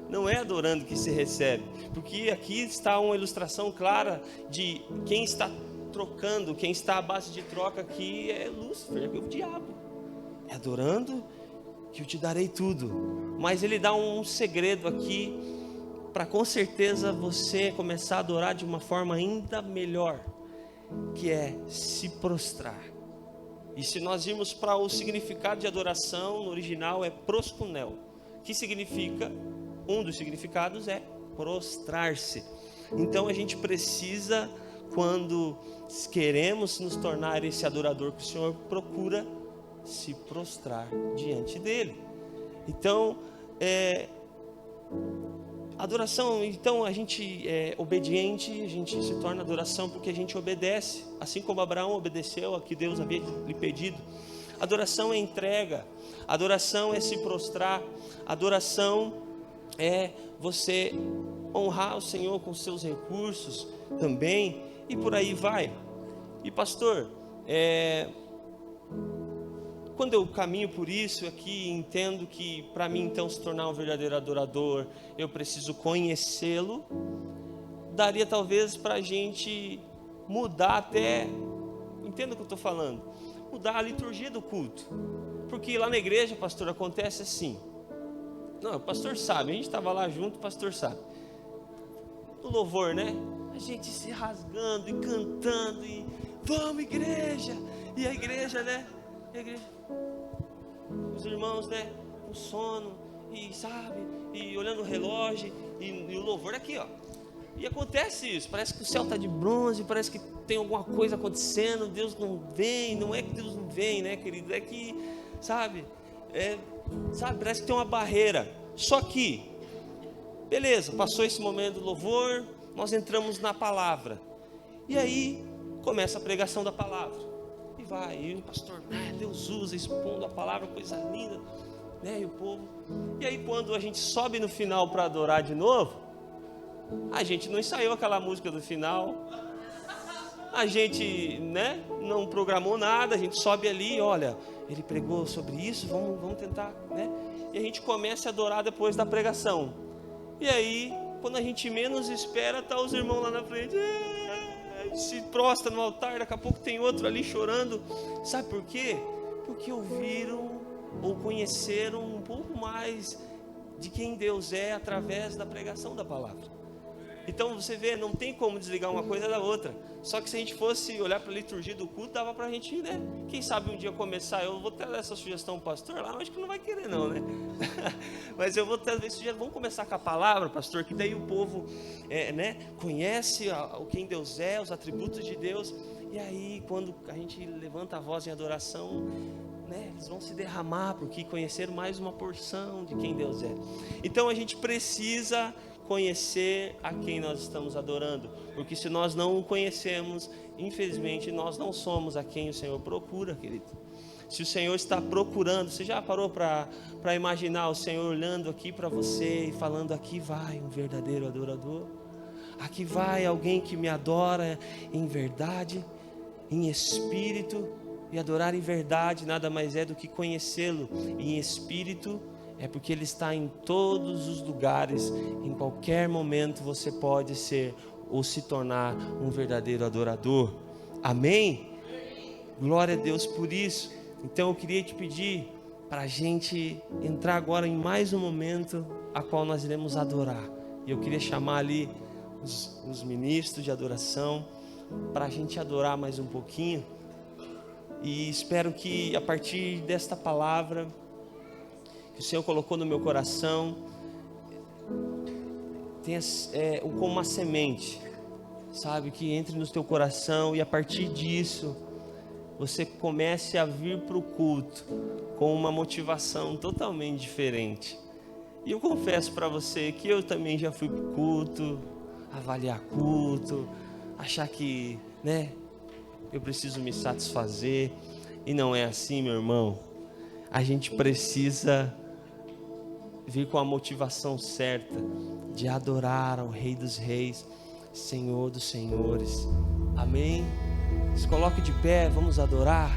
Não é adorando que se recebe, porque aqui está uma ilustração clara de quem está trocando, quem está à base de troca aqui é Lúcifer, é o diabo. É adorando que eu te darei tudo. Mas ele dá um segredo aqui, para com certeza você começar a adorar de uma forma ainda melhor, que é se prostrar. E se nós irmos para o significado de adoração, no original é proskunel, que significa, um dos significados é prostrar-se. Então a gente precisa, quando queremos nos tornar esse adorador que o Senhor procura, se prostrar diante dele. Então adoração, então a gente é obediente, a gente se torna adoração porque a gente obedece, assim como Abraão obedeceu a que Deus havia lhe pedido. Adoração é entrega, adoração é se prostrar, adoração é você honrar o Senhor com seus recursos também, e por aí vai. E pastor, quando eu caminho por isso aqui, entendo que para mim então se tornar um verdadeiro adorador, eu preciso conhecê-lo. Daria talvez para a gente mudar até, entenda o que eu estou falando, mudar a liturgia do culto. Porque lá na igreja, pastor, acontece assim. Não, o pastor sabe, a gente estava lá junto, o pastor sabe. No louvor, né? A gente se rasgando e cantando e vamos igreja! E a igreja, né? A igreja, os irmãos, né? Com sono e sabe, e olhando o relógio e o louvor aqui, ó. E acontece isso, parece que o céu está de bronze, parece que tem alguma coisa acontecendo, Deus não vem. Não é que Deus não vem, né, querido? É que, sabe, parece que tem uma barreira. Só que, beleza, passou esse momento do louvor, nós entramos na palavra. E aí começa a pregação da palavra. E vai, e o pastor, Deus usa, expondo a palavra, coisa linda, né? E o povo. E aí quando a gente sobe no final para adorar de novo, a gente não ensaiou aquela música do final. A gente, né, não programou nada, a gente sobe ali, olha, ele pregou sobre isso, vamos tentar, né? E a gente começa a adorar depois da pregação. E aí, quando a gente menos espera, tá os irmãos lá na frente, se prostra no altar, daqui a pouco tem outro ali chorando. Sabe por quê? Porque ouviram ou conheceram um pouco mais de quem Deus é através da pregação da palavra. Então você vê, não tem como desligar uma coisa da outra. Só que se a gente fosse olhar para a liturgia do culto, dava para a gente, né? Quem sabe um dia começar, eu vou ter essa sugestão para o pastor lá, mas acho que não vai querer não, né? Mas eu vou ter essa sugestão, vamos começar com a palavra, pastor, que daí o povo né, conhece quem Deus é, os atributos de Deus. E aí quando a gente levanta a voz em adoração, né, eles vão se derramar, porque conheceram mais uma porção de quem Deus é. Então a gente precisa conhecer a quem nós estamos adorando, porque se nós não o conhecemos, infelizmente nós não somos a quem o Senhor procura, querido. Se o Senhor está procurando, você já parou para imaginar o Senhor olhando aqui para você e falando: aqui vai um verdadeiro adorador, aqui vai alguém que me adora em verdade, em espírito. E adorar em verdade nada mais é do que conhecê-lo em espírito. É porque Ele está em todos os lugares. Em qualquer momento você pode ser ou se tornar um verdadeiro adorador. Amém? Glória a Deus por isso. Então eu queria te pedir para a gente entrar agora em mais um momento a qual nós iremos adorar. E eu queria chamar ali os ministros de adoração para a gente adorar mais um pouquinho. E espero que a partir desta palavra que o Senhor colocou no meu coração, tenha como uma semente, sabe, que entre no teu coração e a partir disso você comece a vir para o culto com uma motivação totalmente diferente. E eu confesso para você que eu também já fui para o culto, avaliar culto, achar que, né, eu preciso me satisfazer. E não é assim, meu irmão. A gente precisa vir com a motivação certa de adorar ao Rei dos Reis, Senhor dos Senhores. Amém? Se coloque de pé, vamos adorar.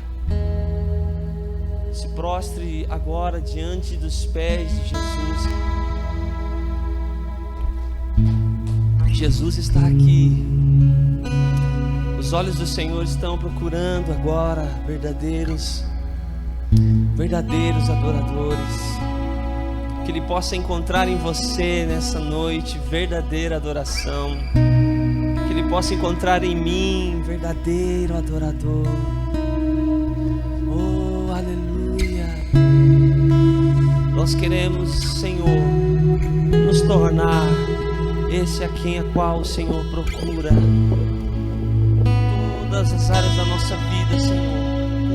Se prostre agora diante dos pés de Jesus. Jesus está aqui. Os olhos do Senhor estão procurando agora verdadeiros adoradores. Que Ele possa encontrar em você nessa noite verdadeira adoração. Que Ele possa encontrar em mim verdadeiro adorador. Oh, aleluia. Nós queremos, Senhor, nos tornar esse a qual o Senhor procura. Todas as áreas da nossa vida, Senhor,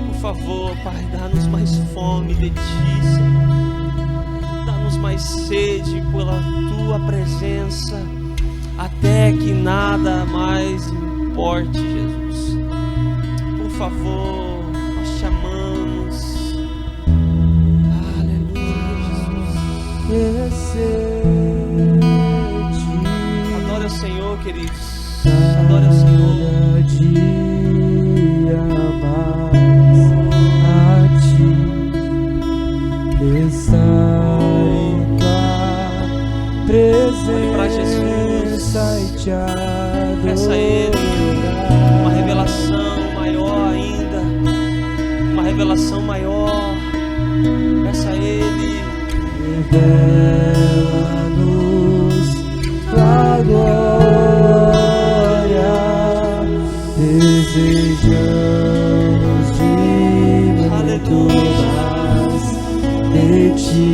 por favor, Pai, dá-nos mais fome de Ti, Senhor, dá-nos mais sede pela Tua presença, até que nada mais importe, Jesus. Por favor, nós te amamos. Aleluia, Jesus. Adore o Senhor, queridos. Adore ao Senhor. Dia mais a Ti está em Tua presença. Olhe para Jesus. E te adorar. Peça a Ele uma revelação maior ainda. Uma revelação maior. Peça a Ele. Revela-nos Tua glória. Desejamos de muito mais de Ti.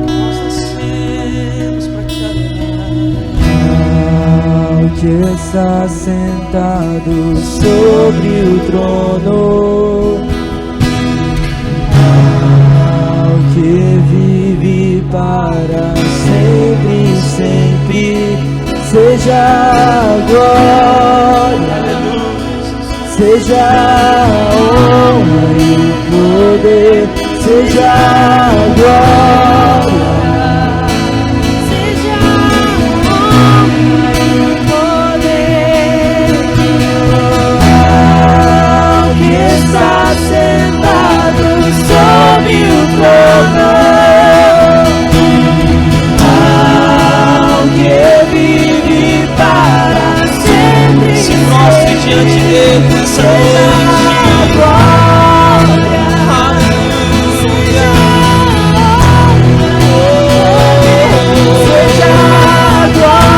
Nós nascemos para Te adorar. que está sentado sobre o trono, ao que vive para sempre, sempre, seja a glória, seja a honra e o poder, seja a glória. Está sentado sobre o trono, ao que vive para sempre. Se prostre diante dele nessa glória, aleluia. Seja a glória,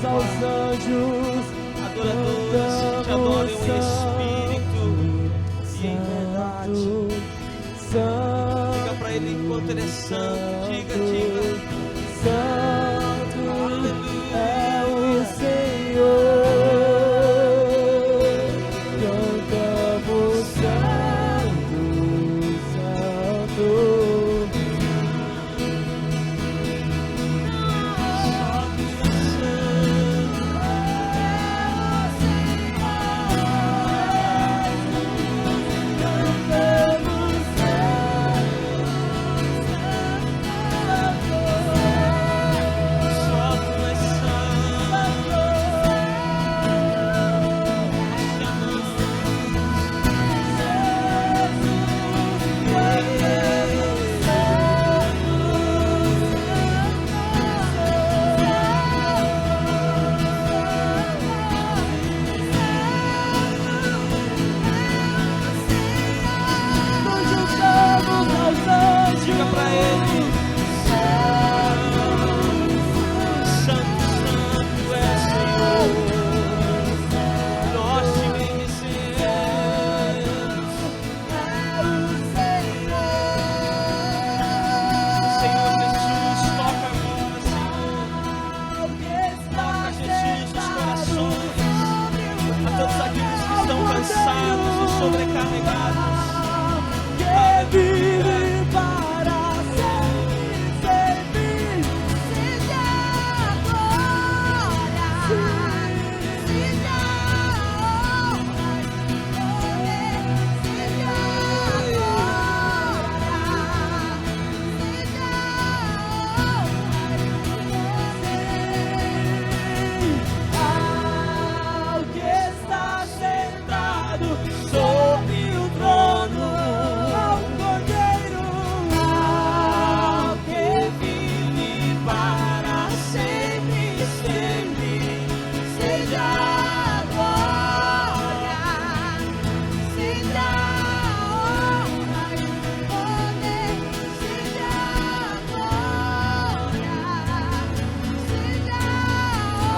aos anjos, adoradores te adorem em espírito e em verdade. Diga para ele enquanto ele é santo, diga. Santo Aleluia. é o Senhor, cantamos santo, santo. Diga para ele, santo, santo é o Senhor, nós te bendizemos. Senhor Jesus, toca agora, Senhor, toca, Jesus, os corações, a todos aqueles que estão cansados e sobrecarregados. Vive para sempre, sempre, seja a glória, seja a honra e poder, seja a glória, seja a honra e poder, ao que está sentado sobre o trono.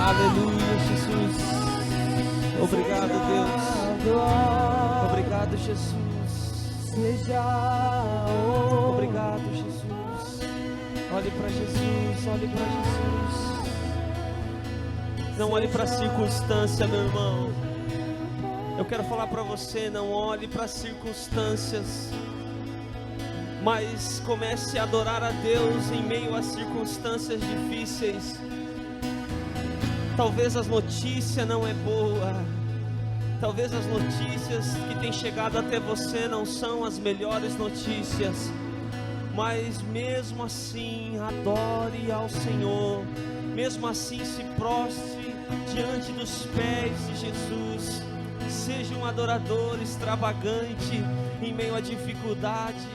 Aleluia, Jesus. Obrigado, Deus. Obrigado, Jesus. Obrigado, Jesus. Olhe para Jesus, olhe para Jesus. Não olhe para a circunstância, meu irmão. Eu quero falar para você, não olhe para as circunstâncias, mas comece a adorar a Deus em meio às circunstâncias difíceis. Talvez as notícias não é boa, talvez as notícias que têm chegado até você não são as melhores notícias, mas mesmo assim adore ao Senhor, mesmo assim se prostre diante dos pés de Jesus. Seja um adorador extravagante em meio à dificuldade,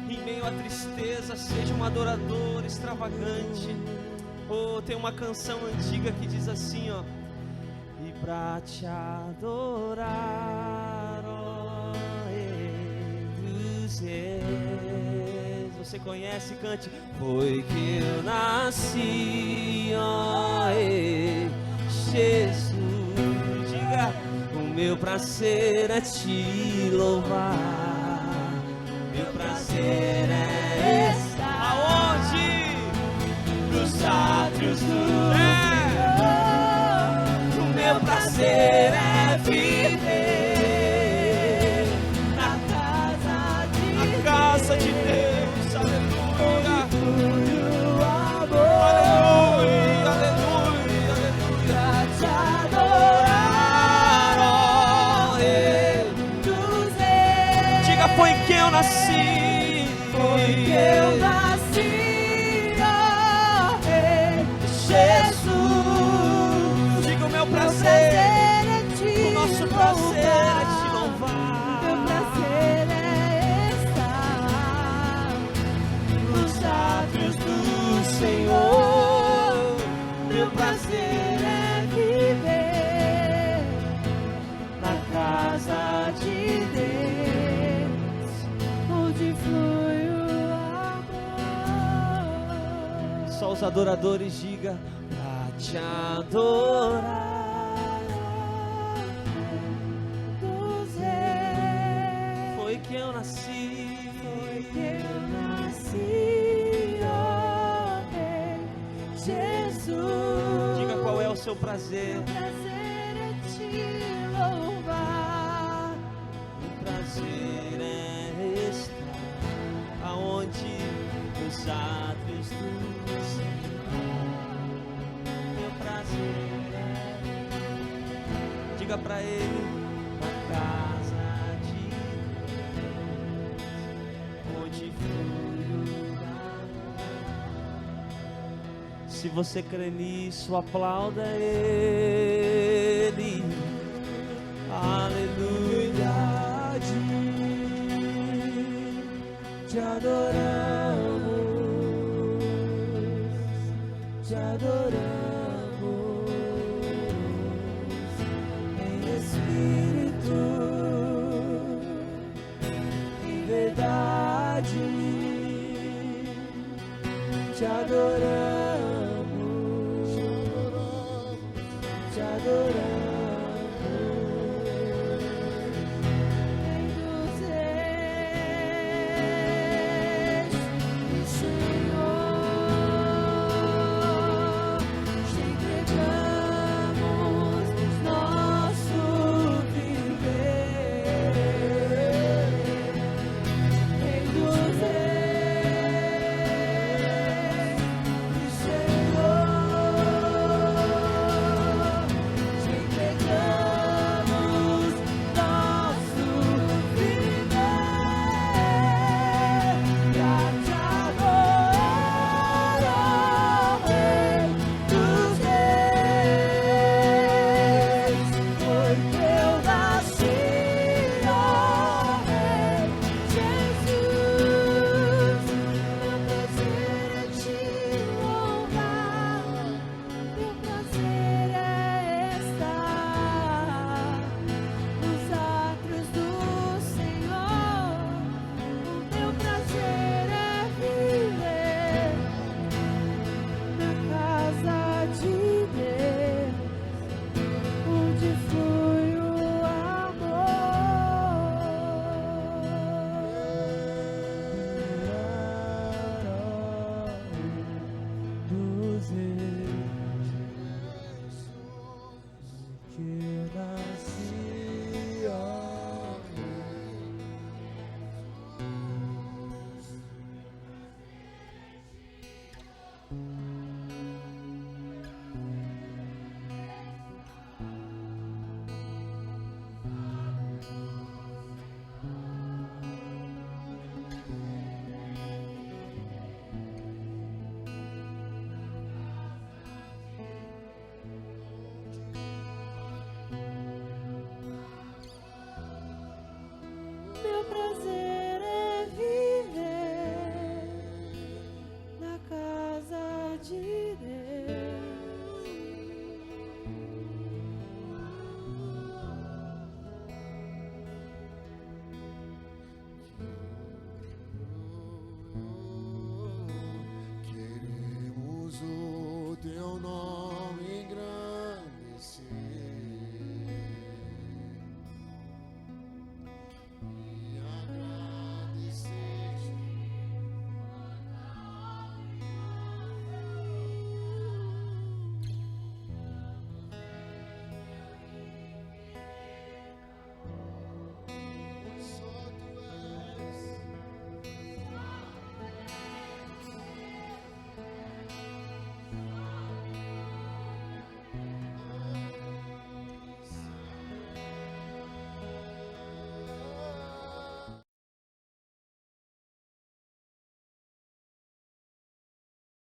em meio à tristeza. Seja um adorador extravagante. Oh, tem uma canção antiga que diz assim, ó: e pra te adorar, ó Deus, você conhece? Cante. Foi que eu nasci, ó Jesus. Diga: o meu prazer é te louvar, meu prazer é estar aonde? Nos átrios do Senhor. O meu prazer é viver na casa de Deus. Aleluia, aleluia, aleluia, aleluia. Te adorar, ó Deus. Diga: foi que eu nasci, foi que eu nasci, ó Jesus. Diga: o meu prazer é te louvar, o nosso prazer é te louvar. Meu prazer é estar nos átrios do Senhor. Meu prazer é viver na casa de Deus, onde flui o amor. Só os adoradores, diga: pra te adorar, Deus foi que eu nasci, foi que eu nasci, ó Jesus. Diga: qual é o seu prazer? O prazer é te louvar, o prazer é estar aonde? Nos átrios do Senhor. Meu prazer é. Diga pra ele: na casa de Deus, onde flui o amor. Se você crê nisso, aplauda ele. Aleluia. Te adoramos, te adoramos em espírito, em verdade. Te adoramos, te adoramos. Te Amém.